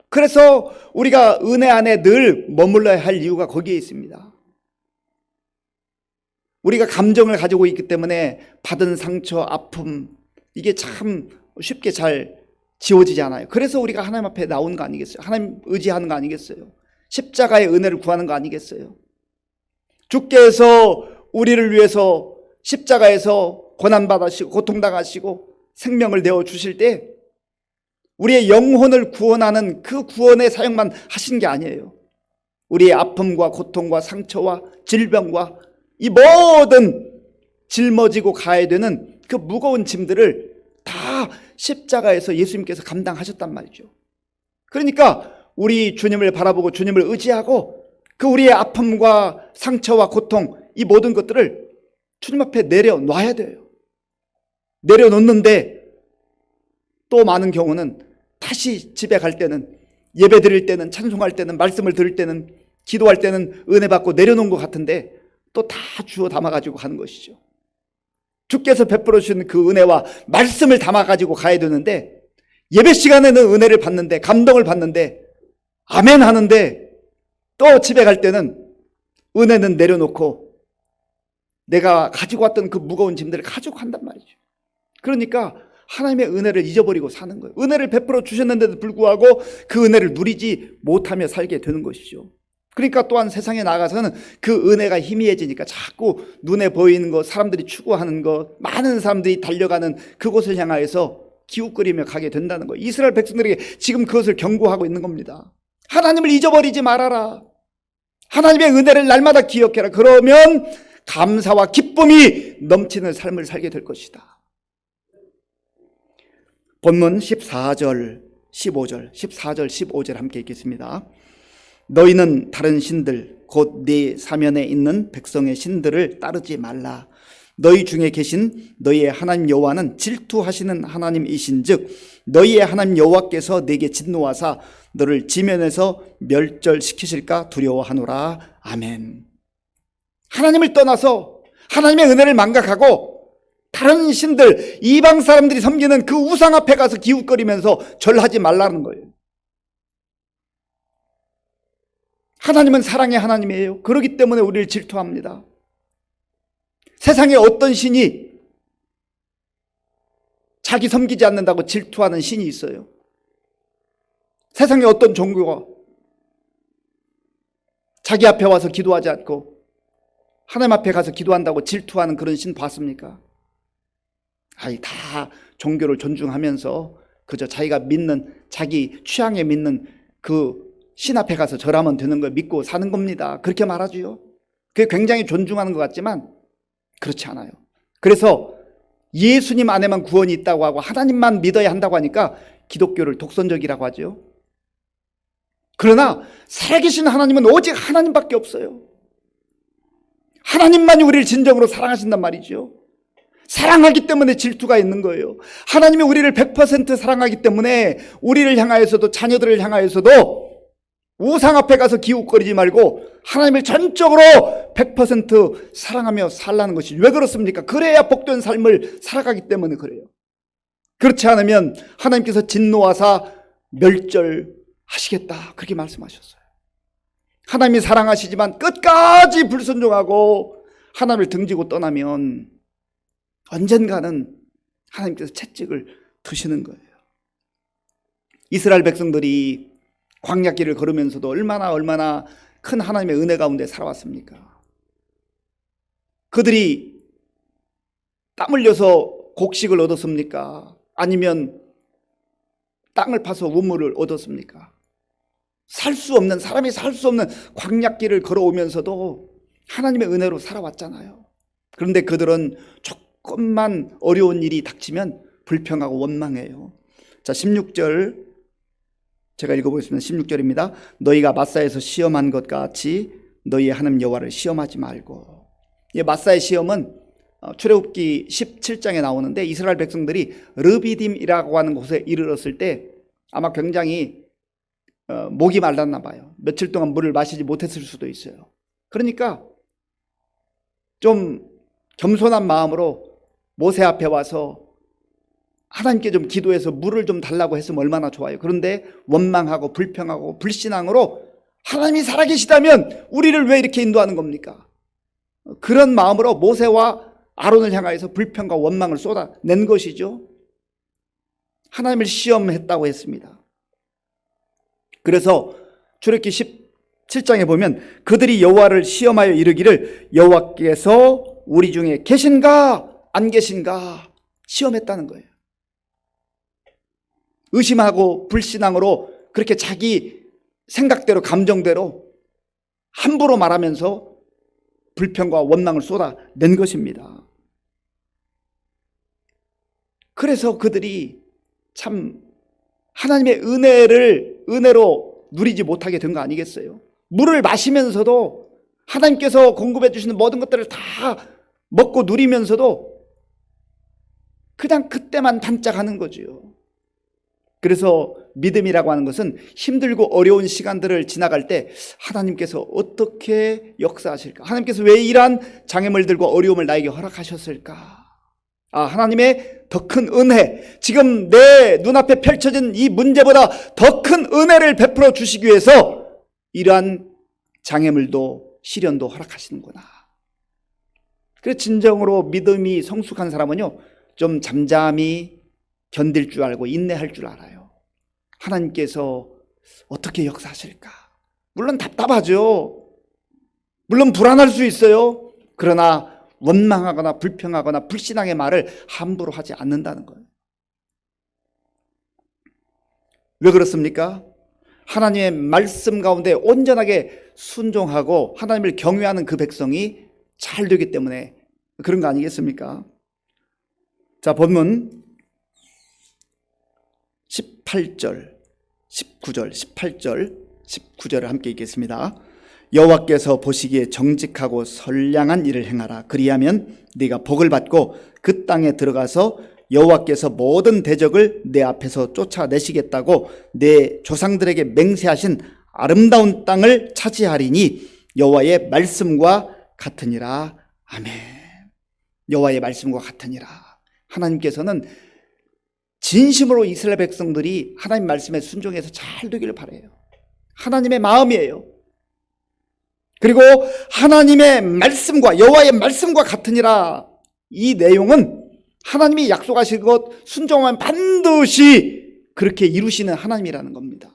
그래서 우리가 은혜 안에 늘 머물러야 할 이유가 거기에 있습니다. 우리가 감정을 가지고 있기 때문에 받은 상처, 아픔, 이게 참 쉽게 잘 지워지지 않아요. 그래서 우리가 하나님 앞에 나오는 거 아니겠어요? 하나님 의지하는 거 아니겠어요? 십자가의 은혜를 구하는 거 아니겠어요? 주께서 우리를 위해서 십자가에서 고난받으시고 고통당하시고 생명을 내어주실 때 우리의 영혼을 구원하는 그 구원의 사역만 하신 게 아니에요. 우리의 아픔과 고통과 상처와 질병과 이 모든 짊어지고 가야 되는 그 무거운 짐들을 다 십자가에서 예수님께서 감당하셨단 말이죠. 그러니까 우리 주님을 바라보고 주님을 의지하고 그 우리의 아픔과 상처와 고통, 이 모든 것들을 주님 앞에 내려놔야 돼요. 내려놓는데 또 많은 경우는 다시 집에 갈 때는, 예배 드릴 때는, 찬송할 때는, 말씀을 들을 때는, 기도할 때는 은혜 받고 내려놓은 것 같은데 또 다 주워 담아가지고 가는 것이죠. 주께서 베풀어 주신 그 은혜와 말씀을 담아가지고 가야 되는데 예배 시간에는 은혜를 받는데, 감동을 받는데, 아멘 하는데 또 집에 갈 때는 은혜는 내려놓고 내가 가지고 왔던 그 무거운 짐들을 가지고 간단 말이죠. 그러니까 하나님의 은혜를 잊어버리고 사는 거예요. 은혜를 베풀어 주셨는데도 불구하고 그 은혜를 누리지 못하며 살게 되는 것이죠. 그러니까 또한 세상에 나가서는 그 은혜가 희미해지니까 자꾸 눈에 보이는 것, 사람들이 추구하는 것, 많은 사람들이 달려가는 그곳을 향하여서 기웃거리며 가게 된다는 거예요. 이스라엘 백성들에게 지금 그것을 경고하고 있는 겁니다. 하나님을 잊어버리지 말아라. 하나님의 은혜를 날마다 기억해라. 그러면 감사와 기쁨이 넘치는 삶을 살게 될 것이다. 본문 14절, 15절, 14절, 15절 함께 읽겠습니다. 너희는 다른 신들 곧 네 사면에 있는 백성의 신들을 따르지 말라. 너희 중에 계신 너희의 하나님 여호와는 질투하시는 하나님이신즉 너희의 하나님 여호와께서 네게 진노하사 너를 지면에서 멸절시키실까 두려워하노라. 아멘. 하나님을 떠나서 하나님의 은혜를 망각하고 다른 신들, 이방 사람들이 섬기는 그 우상 앞에 가서 기웃거리면서 절하지 말라는 거예요. 하나님은 사랑의 하나님이에요. 그렇기 때문에 우리를 질투합니다. 세상에 어떤 신이 자기 섬기지 않는다고 질투하는 신이 있어요? 세상에 어떤 종교가 자기 앞에 와서 기도하지 않고 하나님 앞에 가서 기도한다고 질투하는 그런 신 봤습니까? 아니, 다 종교를 존중하면서 그저 자기가 믿는, 자기 취향에 믿는 그 신 앞에 가서 절하면 되는 걸 믿고 사는 겁니다. 그렇게 말하지요. 그게 굉장히 존중하는 것 같지만 그렇지 않아요. 그래서 예수님 안에만 구원이 있다고 하고 하나님만 믿어야 한다고 하니까 기독교를 독선적이라고 하죠. 그러나 살아계신 하나님은 오직 하나님밖에 없어요. 하나님만이 우리를 진정으로 사랑하신단 말이죠. 사랑하기 때문에 질투가 있는 거예요. 하나님이 우리를 100% 사랑하기 때문에 우리를 향하여서도, 자녀들을 향하여서도 우상 앞에 가서 기웃거리지 말고 하나님을 전적으로 100% 사랑하며 살라는 것이 왜 그렇습니까? 그래야 복된 삶을 살아가기 때문에 그래요. 그렇지 않으면 하나님께서 진노하사 멸절하시겠다, 그렇게 말씀하셨어요. 하나님이 사랑하시지만 끝까지 불순종하고 하나님을 등지고 떠나면 언젠가는 하나님께서 채찍을 드시는 거예요. 이스라엘 백성들이 광야길을 걸으면서도 얼마나 큰 하나님의 은혜 가운데 살아왔습니까? 그들이 땀 흘려서 곡식을 얻었습니까? 아니면 땅을 파서 우물을 얻었습니까? 사람이 살 수 없는 광야길을 걸어오면서도 하나님의 은혜로 살아왔잖아요. 그런데 그들은 조금만 어려운 일이 닥치면 불평하고 원망해요. 자, 16절 제가 읽어보겠습니다. 16절입니다. 너희가 마사에서 시험한 것 같이 너희의 하나님 여호와를 시험하지 말고. 이 마사의 시험은 출애굽기 17장에 나오는데 이스라엘 백성들이 르비딤이라고 하는 곳에 이르렀을 때 아마 굉장히 목이 말랐나 봐요. 며칠 동안 물을 마시지 못했을 수도 있어요. 그러니까 좀 겸손한 마음으로 모세 앞에 와서 하나님께 좀 기도해서 물을 좀 달라고 했으면 얼마나 좋아요. 그런데 원망하고 불평하고 불신앙으로 하나님이 살아계시다면 우리를 왜 이렇게 인도하는 겁니까? 그런 마음으로 모세와 아론을 향하여서 불평과 원망을 쏟아낸 것이죠. 하나님을 시험했다고 했습니다. 그래서 출애굽기 17장에 보면 그들이 여호와를 시험하여 이르기를 여호와께서 우리 중에 계신가 안 계신가 시험했다는 거예요. 의심하고 불신앙으로 그렇게 자기 생각대로 감정대로 함부로 말하면서 불평과 원망을 쏟아낸 것입니다. 그래서 그들이 참 하나님의 은혜로 누리지 못하게 된 거 아니겠어요? 물을 마시면서도 하나님께서 공급해 주시는 모든 것들을 다 먹고 누리면서도 그냥 그때만 반짝하는 거죠. 그래서 믿음이라고 하는 것은 힘들고 어려운 시간들을 지나갈 때 하나님께서 어떻게 역사하실까? 하나님께서 왜 이러한 장애물들과 어려움을 나에게 허락하셨을까? 하나님의 더 큰 은혜, 지금 내 눈앞에 펼쳐진 이 문제보다 더 큰 은혜를 베풀어 주시기 위해서 이러한 장애물도 시련도 허락하시는구나. 그래서 진정으로 믿음이 성숙한 사람은요, 좀 잠잠히 견딜 줄 알고 인내할 줄 알아요. 하나님께서 어떻게 역사하실까? 물론 답답하죠. 물론 불안할 수 있어요. 그러나 원망하거나 불평하거나 불신앙의 말을 함부로 하지 않는다는 거예요. 왜 그렇습니까? 하나님의 말씀 가운데 온전하게 순종하고 하나님을 경외하는 그 백성이 잘 되기 때문에 그런 거 아니겠습니까? 자, 본문 18절, 19절, 18절, 19절을 함께 읽겠습니다. 여호와께서 보시기에 정직하고 선량한 일을 행하라. 그리하면 네가 복을 받고 그 땅에 들어가서 여호와께서 모든 대적을 내 앞에서 쫓아내시겠다고 내 조상들에게 맹세하신 아름다운 땅을 차지하리니 여호와의 말씀과 같으니라. 아멘. 여호와의 말씀과 같으니라. 하나님께서는 진심으로 이스라엘 백성들이 하나님 말씀에 순종해서 잘 되기를 바라요. 하나님의 마음이에요. 그리고 하나님의 말씀과 여호와의 말씀과 같으니라. 이 내용은 하나님이 약속하신 것 순종하면 반드시 그렇게 이루시는 하나님이라는 겁니다.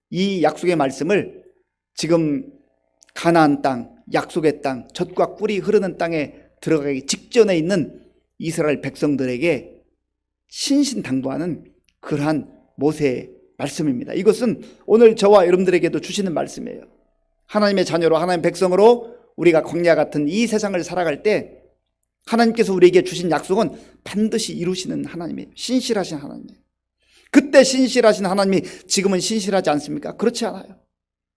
이 약속의 말씀을 지금 가나안 땅, 약속의 땅, 젖과 꿀이 흐르는 땅에 들어가기 직전에 있는 이스라엘 백성들에게 신신당부하는 그러한 모세의 말씀입니다. 이것은 오늘 저와 여러분들에게도 주시는 말씀이에요. 하나님의 자녀로 하나님의 백성으로 우리가 광야 같은 이 세상을 살아갈 때 하나님께서 우리에게 주신 약속은 반드시 이루시는 하나님이에요. 신실하신 하나님이에요. 그때 신실하신 하나님이 지금은 신실하지 않습니까? 그렇지 않아요.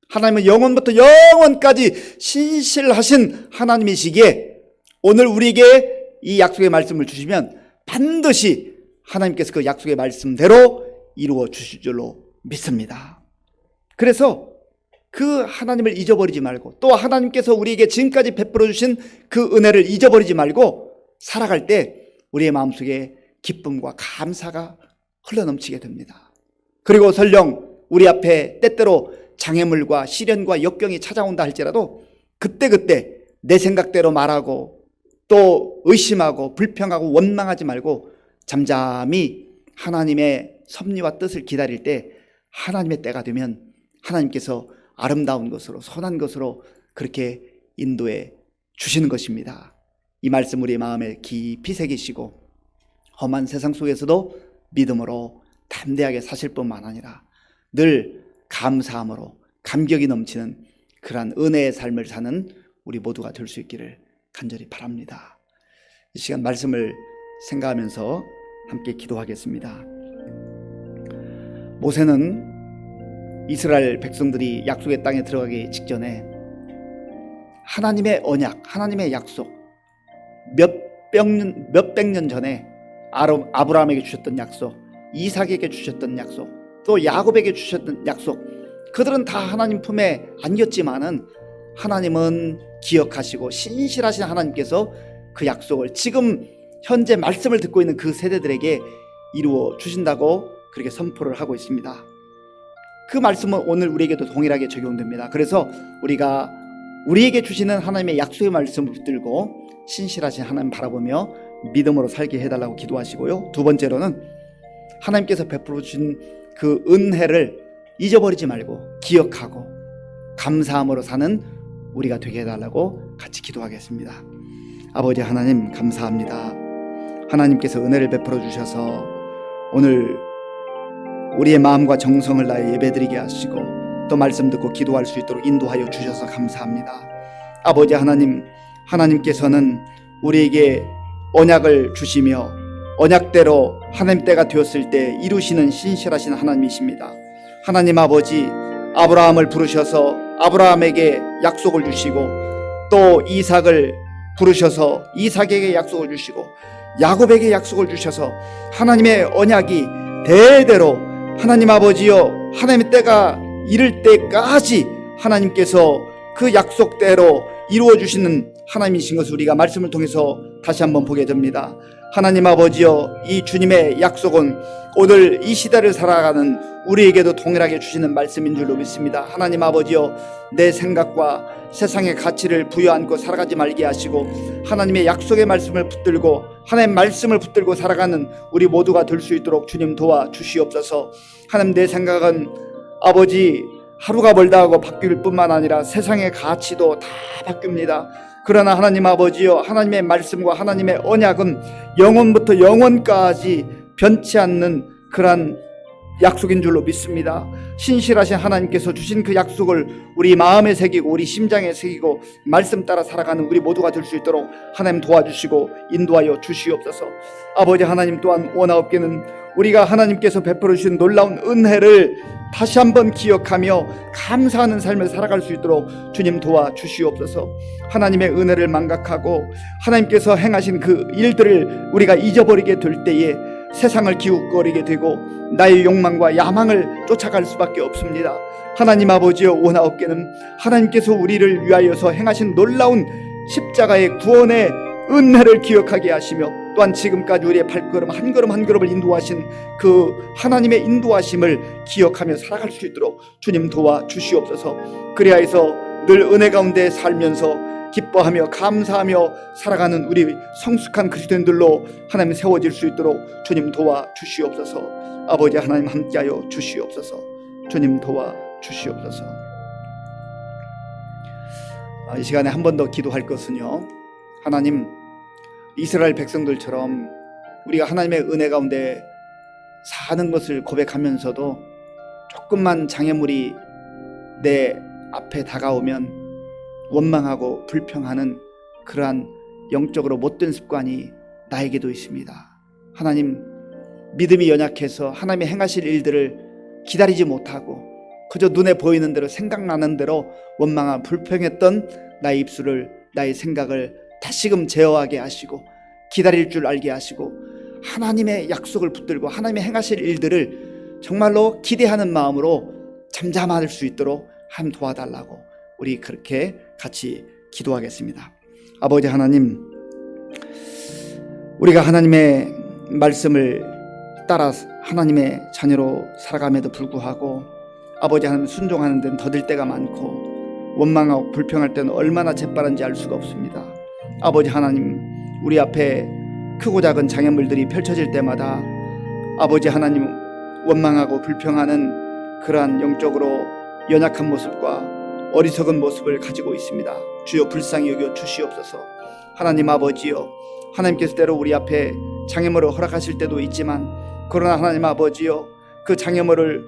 하나님은 영원부터 영원까지 신실하신 하나님이시기에 오늘 우리에게 이 약속의 말씀을 주시면 반드시 하나님께서 그 약속의 말씀대로 이루어 주실 줄로 믿습니다. 그래서 그 하나님을 잊어버리지 말고 또 하나님께서 우리에게 지금까지 베풀어 주신 그 은혜를 잊어버리지 말고 살아갈 때 우리의 마음속에 기쁨과 감사가 흘러넘치게 됩니다. 그리고 설령 우리 앞에 때때로 장애물과 시련과 역경이 찾아온다 할지라도 그때그때 내 생각대로 말하고 또 의심하고 불평하고 원망하지 말고 잠잠히 하나님의 섭리와 뜻을 기다릴 때 하나님의 때가 되면 하나님께서 아름다운 것으로 선한 것으로 그렇게 인도해 주시는 것입니다. 이 말씀 우리의 마음에 깊이 새기시고 험한 세상 속에서도 믿음으로 담대하게 사실 뿐만 아니라 늘 감사함으로 감격이 넘치는 그러한 은혜의 삶을 사는 우리 모두가 될 수 있기를 간절히 바랍니다. 이 시간 말씀을 생각하면서 함께 기도하겠습니다. 모세는 이스라엘 백성들이 약속의 땅에 들어가기 직전에 하나님의 언약, 하나님의 약속, 몇백 년 전에 아브라함에게 주셨던 약속, 이삭에게 주셨던 약속, 또 야곱에게 주셨던 약속, 그들은 다 하나님 품에 안겼지만은 하나님은 기억하시고 신실하신 하나님께서 그 약속을 지금 현재 말씀을 듣고 있는 그 세대들에게 이루어 주신다고 그렇게 선포를 하고 있습니다. 그 말씀은 오늘 우리에게도 동일하게 적용됩니다. 그래서 우리가 우리에게 주시는 하나님의 약속의 말씀을 붙들고 신실하신 하나님 바라보며 믿음으로 살게 해달라고 기도하시고요. 두 번째로는 하나님께서 베풀어 주신 그 은혜를 잊어버리지 말고 기억하고 감사함으로 사는 우리가 되게 해달라고 같이 기도하겠습니다. 아버지 하나님 감사합니다. 하나님께서 은혜를 베풀어 주셔서 오늘 우리의 마음과 정성을 다해 예배드리게 하시고 또 말씀 듣고 기도할 수 있도록 인도하여 주셔서 감사합니다. 아버지 하나님, 하나님께서는 우리에게 언약을 주시며 언약대로 하나님 때가 되었을 때 이루시는 신실하신 하나님이십니다. 하나님 아버지, 아브라함을 부르셔서 아브라함에게 약속을 주시고 또 이삭을 부르셔서 이삭에게 약속을 주시고 야곱에게 약속을 주셔서 하나님의 언약이 대대로 하나님 아버지여 하나님의 때가 이를 때까지 하나님께서 그 약속대로 이루어 주시는 하나님이신 것을 우리가 말씀을 통해서 다시 한번 보게 됩니다. 하나님 아버지여, 이 주님의 약속은 오늘 이 시대를 살아가는 우리에게도 동일하게 주시는 말씀인 줄로 믿습니다. 하나님 아버지여, 내 생각과 세상의 가치를 부여안고 살아가지 말게 하시고 하나님의 약속의 말씀을 붙들고 하나님의 말씀을 붙들고 살아가는 우리 모두가 될 수 있도록 주님 도와주시옵소서. 하나님, 내 생각은 아버지 하루가 멀다 하고 바뀔 뿐만 아니라 세상의 가치도 다 바뀝니다. 그러나 하나님 아버지여, 하나님의 말씀과 하나님의 언약은 영원부터 영원까지 변치 않는 그러한 약속인 줄로 믿습니다. 신실하신 하나님께서 주신 그 약속을 우리 마음에 새기고 우리 심장에 새기고 말씀 따라 살아가는 우리 모두가 될 수 있도록 하나님 도와주시고 인도하여 주시옵소서. 아버지 하나님, 또한 원하옵게는 우리가 하나님께서 베풀어 주신 놀라운 은혜를 다시 한번 기억하며 감사하는 삶을 살아갈 수 있도록 주님 도와주시옵소서. 하나님의 은혜를 망각하고 하나님께서 행하신 그 일들을 우리가 잊어버리게 될 때에 세상을 기웃거리게 되고 나의 욕망과 야망을 쫓아갈 수밖에 없습니다. 하나님 아버지여, 원하옵게는 하나님께서 우리를 위하여서 행하신 놀라운 십자가의 구원의 은혜를 기억하게 하시며, 또한 지금까지 우리의 발걸음 한 걸음 한 걸음을 인도하신 그 하나님의 인도하심을 기억하며 살아갈 수 있도록 주님 도와주시옵소서. 그리하여서 늘 은혜 가운데 살면서 기뻐하며 감사하며 살아가는 우리 성숙한 그리스도인들로 하나님 세워질 수 있도록 주님 도와주시옵소서. 아버지 하나님 함께하여 주시옵소서. 주님 도와주시옵소서. 이 시간에 한 번 더 기도할 것은요, 하나님, 이스라엘 백성들처럼 우리가 하나님의 은혜 가운데 사는 것을 고백하면서도 조금만 장애물이 내 앞에 다가오면 원망하고 불평하는 그러한 영적으로 못된 습관이 나에게도 있습니다. 하나님, 믿음이 연약해서 하나님의 행하실 일들을 기다리지 못하고 그저 눈에 보이는 대로 생각나는 대로 원망하고 불평했던 나의 입술을, 나의 생각을 다시금 제어하게 하시고 기다릴 줄 알게 하시고 하나님의 약속을 붙들고 하나님의 행하실 일들을 정말로 기대하는 마음으로 잠잠할 수 있도록 하나님 도와달라고 우리 그렇게 같이 기도하겠습니다. 아버지 하나님, 우리가 하나님의 말씀을 따라 하나님의 자녀로 살아감에도 불구하고 아버지 하나님 순종하는 데는 더딜 때가 많고 원망하고 불평할 때는 얼마나 재빠른지 알 수가 없습니다. 아버지 하나님, 우리 앞에 크고 작은 장애물들이 펼쳐질 때마다 아버지 하나님, 원망하고 불평하는 그러한 영적으로 연약한 모습과 어리석은 모습을 가지고 있습니다. 주여 불쌍히 여겨 주시옵소서. 하나님 아버지여, 하나님께서 때로 우리 앞에 장애물을 허락하실 때도 있지만, 그러나 하나님 아버지여, 그 장애물을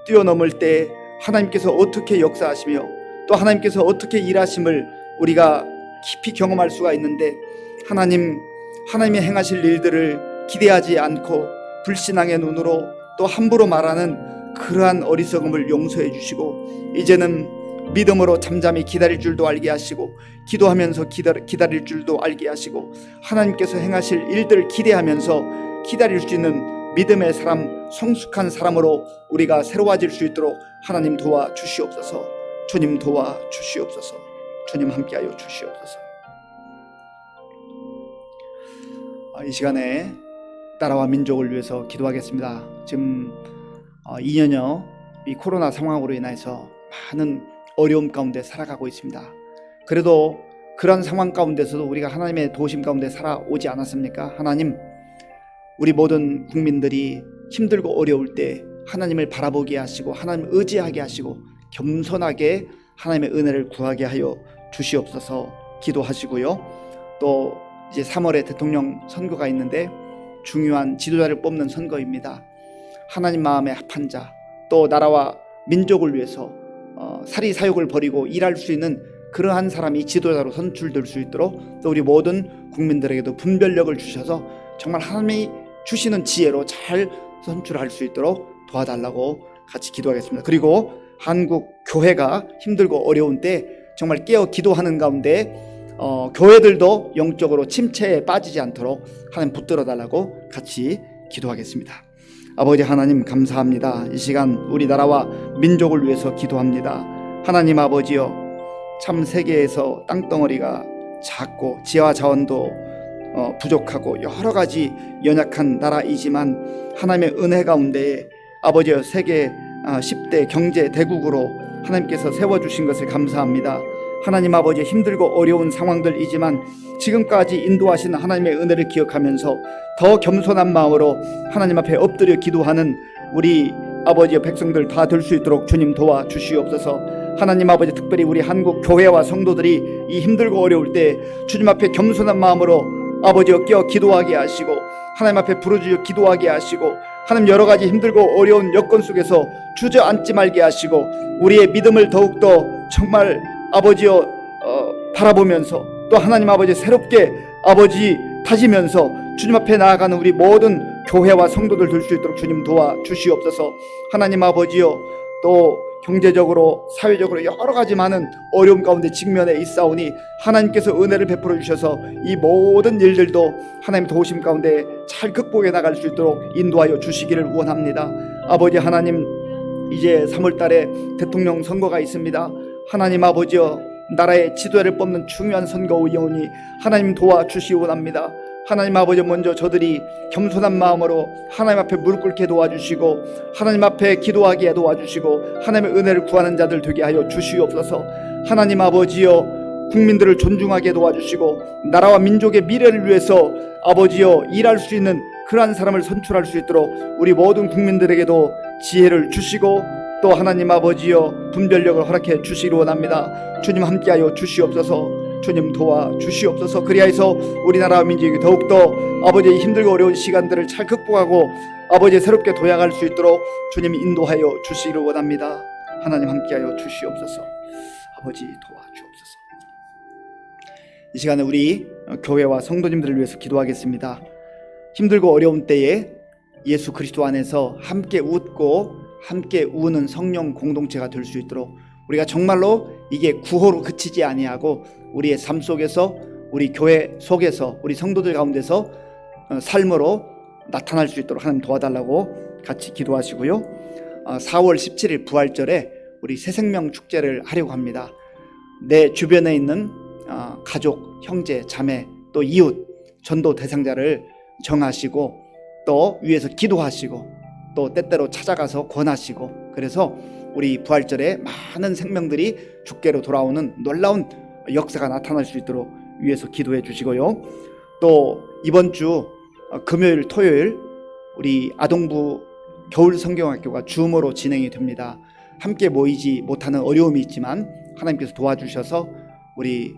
뛰어넘을 때 하나님께서 어떻게 역사하시며 또 하나님께서 어떻게 일하심을 우리가 깊이 경험할 수가 있는데, 하나님의 행하실 일들을 기대하지 않고 불신앙의 눈으로 또 함부로 말하는 그러한 어리석음을 용서해 주시고, 이제는 믿음으로 잠잠히 기다릴 줄도 알게 하시고 기도하면서 기다릴 줄도 알게 하시고 하나님께서 행하실 일들을 기대하면서 기다릴 수 있는 믿음의 사람, 성숙한 사람으로 우리가 새로워질 수 있도록 하나님 도와주시옵소서. 주님 도와주시옵소서. 주님 함께하여 주시옵소서. 이 시간에 나라와 민족을 위해서 기도하겠습니다. 지금 2년여 이 코로나 상황으로 인해서 많은 어려움 가운데 살아가고 있습니다. 그래도 그런 상황 가운데서도 우리가 하나님의 도우심 가운데 살아오지 않았습니까? 하나님, 우리 모든 국민들이 힘들고 어려울 때 하나님을 바라보게 하시고 하나님 의지하게 하시고 겸손하게 하나님의 은혜를 구하게 하여 주시옵소서 기도하시고요. 또 이제 3월에 대통령 선거가 있는데 중요한 지도자를 뽑는 선거입니다. 하나님 마음에 합한 자, 또 나라와 민족을 위해서 사리사욕을 버리고 일할 수 있는 그러한 사람이 지도자로 선출될 수 있도록 또 우리 모든 국민들에게도 분별력을 주셔서 정말 하나님이 주시는 지혜로 잘 선출할 수 있도록 도와달라고 같이 기도하겠습니다. 그리고 한국 교회가 힘들고 어려운 때 정말 깨어 기도하는 가운데 교회들도 영적으로 침체에 빠지지 않도록 하나님 붙들어 달라고 같이 기도하겠습니다. 아버지 하나님 감사합니다. 이 시간 우리나라와 민족을 위해서 기도합니다. 하나님 아버지여, 참 세계에서 땅덩어리가 작고 지혜와 자원도 부족하고 여러 가지 연약한 나라이지만 하나님의 은혜 가운데 아버지여 세계 10대 경제 대국으로 하나님께서 세워주신 것을 감사합니다. 하나님 아버지, 힘들고 어려운 상황들이지만 지금까지 인도하신 하나님의 은혜를 기억하면서 더 겸손한 마음으로 하나님 앞에 엎드려 기도하는 우리 아버지의 백성들 다 될 수 있도록 주님 도와주시옵소서. 하나님 아버지, 특별히 우리 한국 교회와 성도들이 이 힘들고 어려울 때 주님 앞에 겸손한 마음으로 아버지여 끼어 기도하게 하시고, 하나님 앞에 부르짖어 기도하게 하시고, 하나님 여러 가지 힘들고 어려운 여건 속에서 주저앉지 말게 하시고, 우리의 믿음을 더욱더 정말 아버지여 바라보면서, 또 하나님 아버지 새롭게 아버지 다지면서 주님 앞에 나아가는 우리 모든 교회와 성도들 될 수 있도록 주님 도와주시옵소서. 하나님 아버지여, 또 경제적으로 사회적으로 여러 가지 많은 어려움 가운데 직면해 있사오니 하나님께서 은혜를 베풀어 주셔서 이 모든 일들도 하나님 도우심 가운데 잘 극복해 나갈 수 있도록 인도하여 주시기를 원합니다. 아버지 하나님, 이제 3월 달에 대통령 선거가 있습니다. 하나님 아버지여, 나라의 지도자를 뽑는 중요한 선거이오니 하나님 도와주시기 원합니다. 하나님 아버지, 먼저 저들이 겸손한 마음으로 하나님 앞에 무릎 꿇게 도와주시고, 하나님 앞에 기도하게 도와주시고, 하나님의 은혜를 구하는 자들 되게 하여 주시옵소서. 하나님 아버지여, 국민들을 존중하게 도와주시고, 나라와 민족의 미래를 위해서 아버지여 일할 수 있는 그러한 사람을 선출할 수 있도록 우리 모든 국민들에게도 지혜를 주시고, 또 하나님 아버지여 분별력을 허락해 주시기를 원합니다. 주님 함께하여 주시옵소서. 주님 도와주시옵소서. 그리하여서 우리나라와 민족이 더욱더 아버지의 힘들고 어려운 시간들을 잘 극복하고 아버지 새롭게 도약할 수 있도록 주님 인도하여 주시기를 원합니다. 하나님 함께하여 주시옵소서. 아버지 도와주옵소서. 이 시간에 우리 교회와 성도님들을 위해서 기도하겠습니다. 힘들고 어려운 때에 예수 그리스도 안에서 함께 웃고 함께 우는 성령 공동체가 될 수 있도록 우리가 정말로 이게 구호로 그치지 아니하고 우리의 삶 속에서, 우리 교회 속에서, 우리 성도들 가운데서 삶으로 나타날 수 있도록 하나님 도와달라고 같이 기도하시고요. 4월 17일 부활절에 우리 새생명 축제를 하려고 합니다. 내 주변에 있는 가족, 형제, 자매, 또 이웃, 전도 대상자를 정하시고, 또 위에서 기도하시고, 또 때때로 찾아가서 권하시고, 그래서 우리 부활절에 많은 생명들이 주께로 돌아오는 놀라운 역사가 나타날 수 있도록 위에서 기도해 주시고요. 또 이번 주 금요일, 토요일 우리 아동부 겨울 성경학교가 줌으로 진행이 됩니다. 함께 모이지 못하는 어려움이 있지만 하나님께서 도와주셔서 우리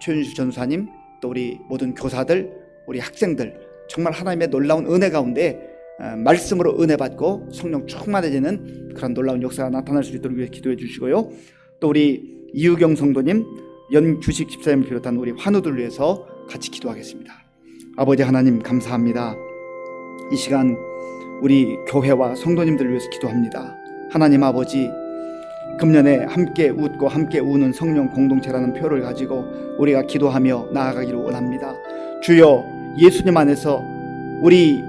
최윤수 전사님, 또 우리 모든 교사들, 우리 학생들 정말 하나님의 놀라운 은혜 가운데 말씀으로 은혜 받고 성령 충만해지는 그런 놀라운 역사가 나타날 수 있도록 기도해 주시고요. 또 우리 이유경 성도님, 연규식 집사님을 비롯한 우리 환우들 위해서 같이 기도하겠습니다. 아버지 하나님 감사합니다. 이 시간 우리 교회와 성도님들을 위해서 기도합니다. 하나님 아버지, 금년에 함께 웃고 함께 우는 성령 공동체라는 표를 가지고 우리가 기도하며 나아가기를 원합니다. 주여, 예수님 안에서 우리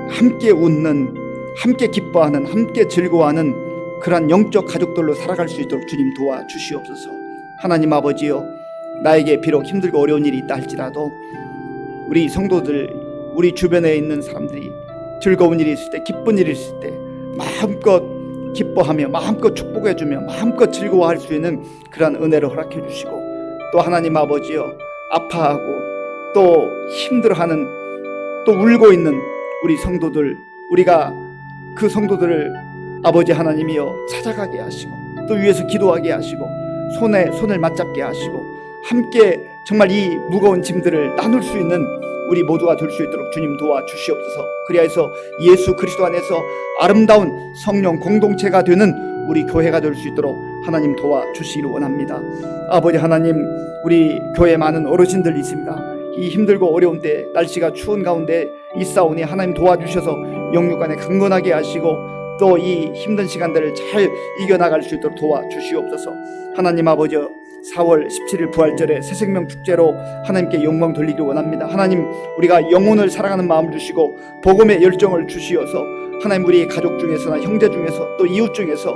함께 웃는, 함께 기뻐하는, 함께 즐거워하는 그러한 영적 가족들로 살아갈 수 있도록 주님 도와주시옵소서. 하나님 아버지여, 나에게 비록 힘들고 어려운 일이 있다 할지라도 우리 성도들, 우리 주변에 있는 사람들이 즐거운 일이 있을 때, 기쁜 일이 있을 때 마음껏 기뻐하며 마음껏 축복해주며 마음껏 즐거워할 수 있는 그러한 은혜를 허락해 주시고, 또 하나님 아버지여, 아파하고 또 힘들어하는, 또 울고 있는 우리 성도들, 우리가 그 성도들을 아버지 하나님이여 찾아가게 하시고, 또 위에서 기도하게 하시고, 손에 손을 맞잡게 하시고, 함께 정말 이 무거운 짐들을 나눌 수 있는 우리 모두가 될 수 있도록 주님 도와주시옵소서. 그리하여서 예수 그리스도 안에서 아름다운 성령 공동체가 되는 우리 교회가 될 수 있도록 하나님 도와주시기를 원합니다. 아버지 하나님, 우리 교회에 많은 어르신들이 있습니다. 이 힘들고 어려운 때, 날씨가 추운 가운데 있사오니 하나님 도와주셔서 영육간에 강건하게 하시고, 또 이 힘든 시간들을 잘 이겨나갈 수 있도록 도와주시옵소서. 하나님 아버지, 4월 17일 부활절에 새생명 축제로 하나님께 영광 돌리기 원합니다. 하나님, 우리가 영혼을 사랑하는 마음을 주시고 복음의 열정을 주시어서 하나님, 우리 가족 중에서나 형제 중에서 또 이웃 중에서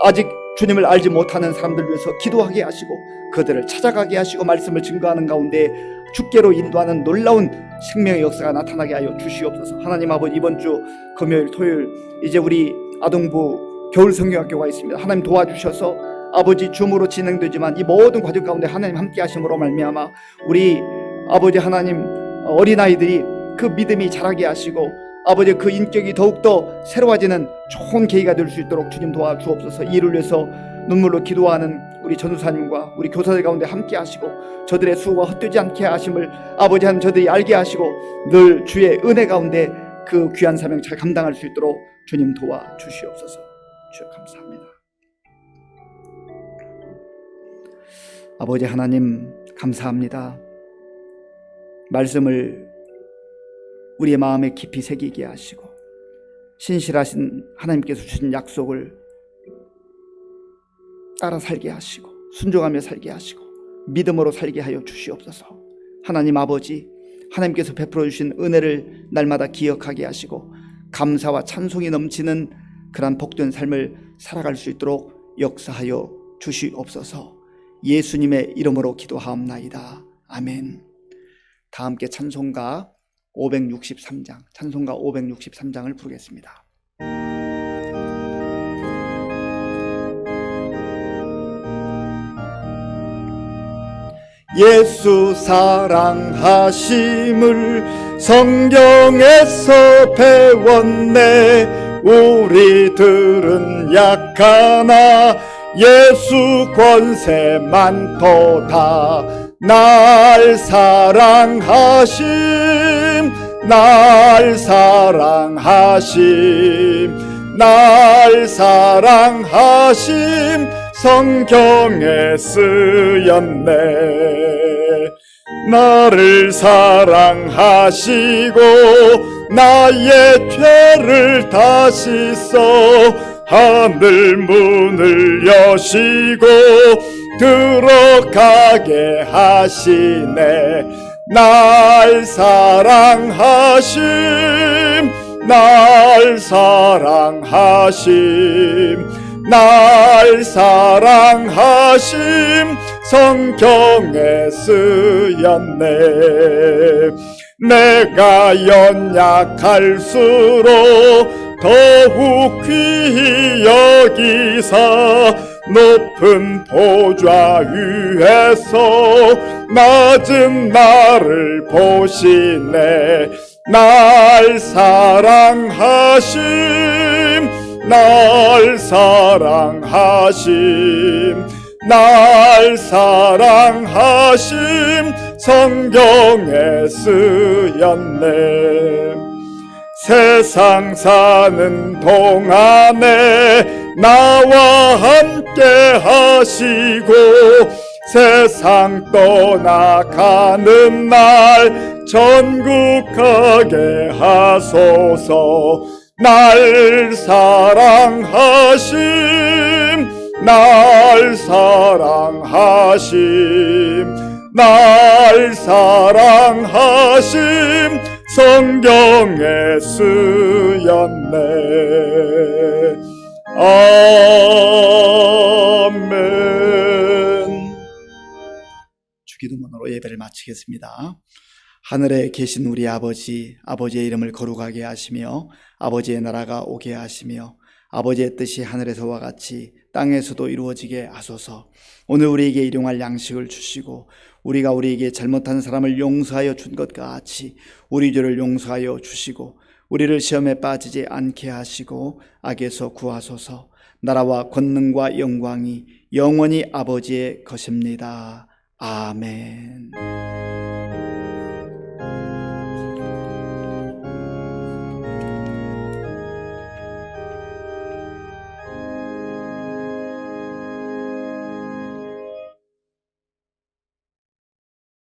아직 주님을 알지 못하는 사람들 위해서 기도하게 하시고 그들을 찾아가게 하시고 말씀을 증거하는 가운데 주께로 인도하는 놀라운 생명의 역사가 나타나게 하여 주시옵소서. 하나님 아버지, 이번 주 금요일, 토요일 이제 우리 아동부 겨울 성경학교가 있습니다. 하나님 도와주셔서 아버지 줌으로 진행되지만 이 모든 과정 가운데 하나님 함께 하심으로 말미암아 우리 아버지 하나님, 어린아이들이 그 믿음이 자라게 하시고 아버지 그 인격이 더욱더 새로워지는 좋은 계기가 될 수 있도록 주님 도와주옵소서. 이를 위해서 눈물로 기도하는 우리 전도사님과 우리 교사들 가운데 함께 하시고 저들의 수고가 헛되지 않게 하심을 아버지 하나님 저들이 알게 하시고 늘 주의 은혜 가운데 그 귀한 사명 잘 감당할 수 있도록 주님 도와주시옵소서. 주여 감사합니다. 아버지 하나님 감사합니다. 말씀을 우리의 마음에 깊이 새기게 하시고 신실하신 하나님께서 주신 약속을 따라 살게 하시고 순종하며 살게 하시고 믿음으로 살게 하여 주시옵소서. 하나님 아버지, 하나님께서 베풀어 주신 은혜를 날마다 기억하게 하시고 감사와 찬송이 넘치는 그러한 복된 삶을 살아갈 수 있도록 역사하여 주시옵소서. 예수님의 이름으로 기도하옵나이다. 아멘. 다 함께 찬송가 563장을 부르겠습니다. 예수 사랑하심을 성경에서 배웠네. 우리들은 약하나 예수 권세 많도다. 날 사랑하심, 날 사랑하심, 날 사랑하심 성경에 쓰였네. 나를 사랑하시고 나의 죄를 다 씻어 하늘 문을 여시고 들어가게 하시네. 날 사랑하심, 날 사랑하심, 날 사랑하심 성경에 쓰였네. 내가 연약할수록 더욱 귀히 여기사 높은 보좌 위에서 낮은 나를 보시네. 날 사랑하심, 날 사랑하심, 날 사랑하심 성경에 쓰였네. 세상 사는 동안에 나와 함께 하시고 세상 떠나가는 날 천국 가게 하소서. 날 사랑하심, 날 사랑하심, 날 사랑하심 성경에 쓰였네. 아멘. 주기도문으로 예배를 마치겠습니다. 하늘에 계신 우리 아버지, 아버지의 이름을 거룩하게 하시며 아버지의 나라가 오게 하시며 아버지의 뜻이 하늘에서와 같이 땅에서도 이루어지게 하소서. 오늘 우리에게 일용할 양식을 주시고 우리가 우리에게 잘못한 사람을 용서하여 준 것 같이 우리 죄를 용서하여 주시고 우리를 시험에 빠지지 않게 하시고 악에서 구하소서. 나라와 권능과 영광이 영원히 아버지의 것입니다. 아멘.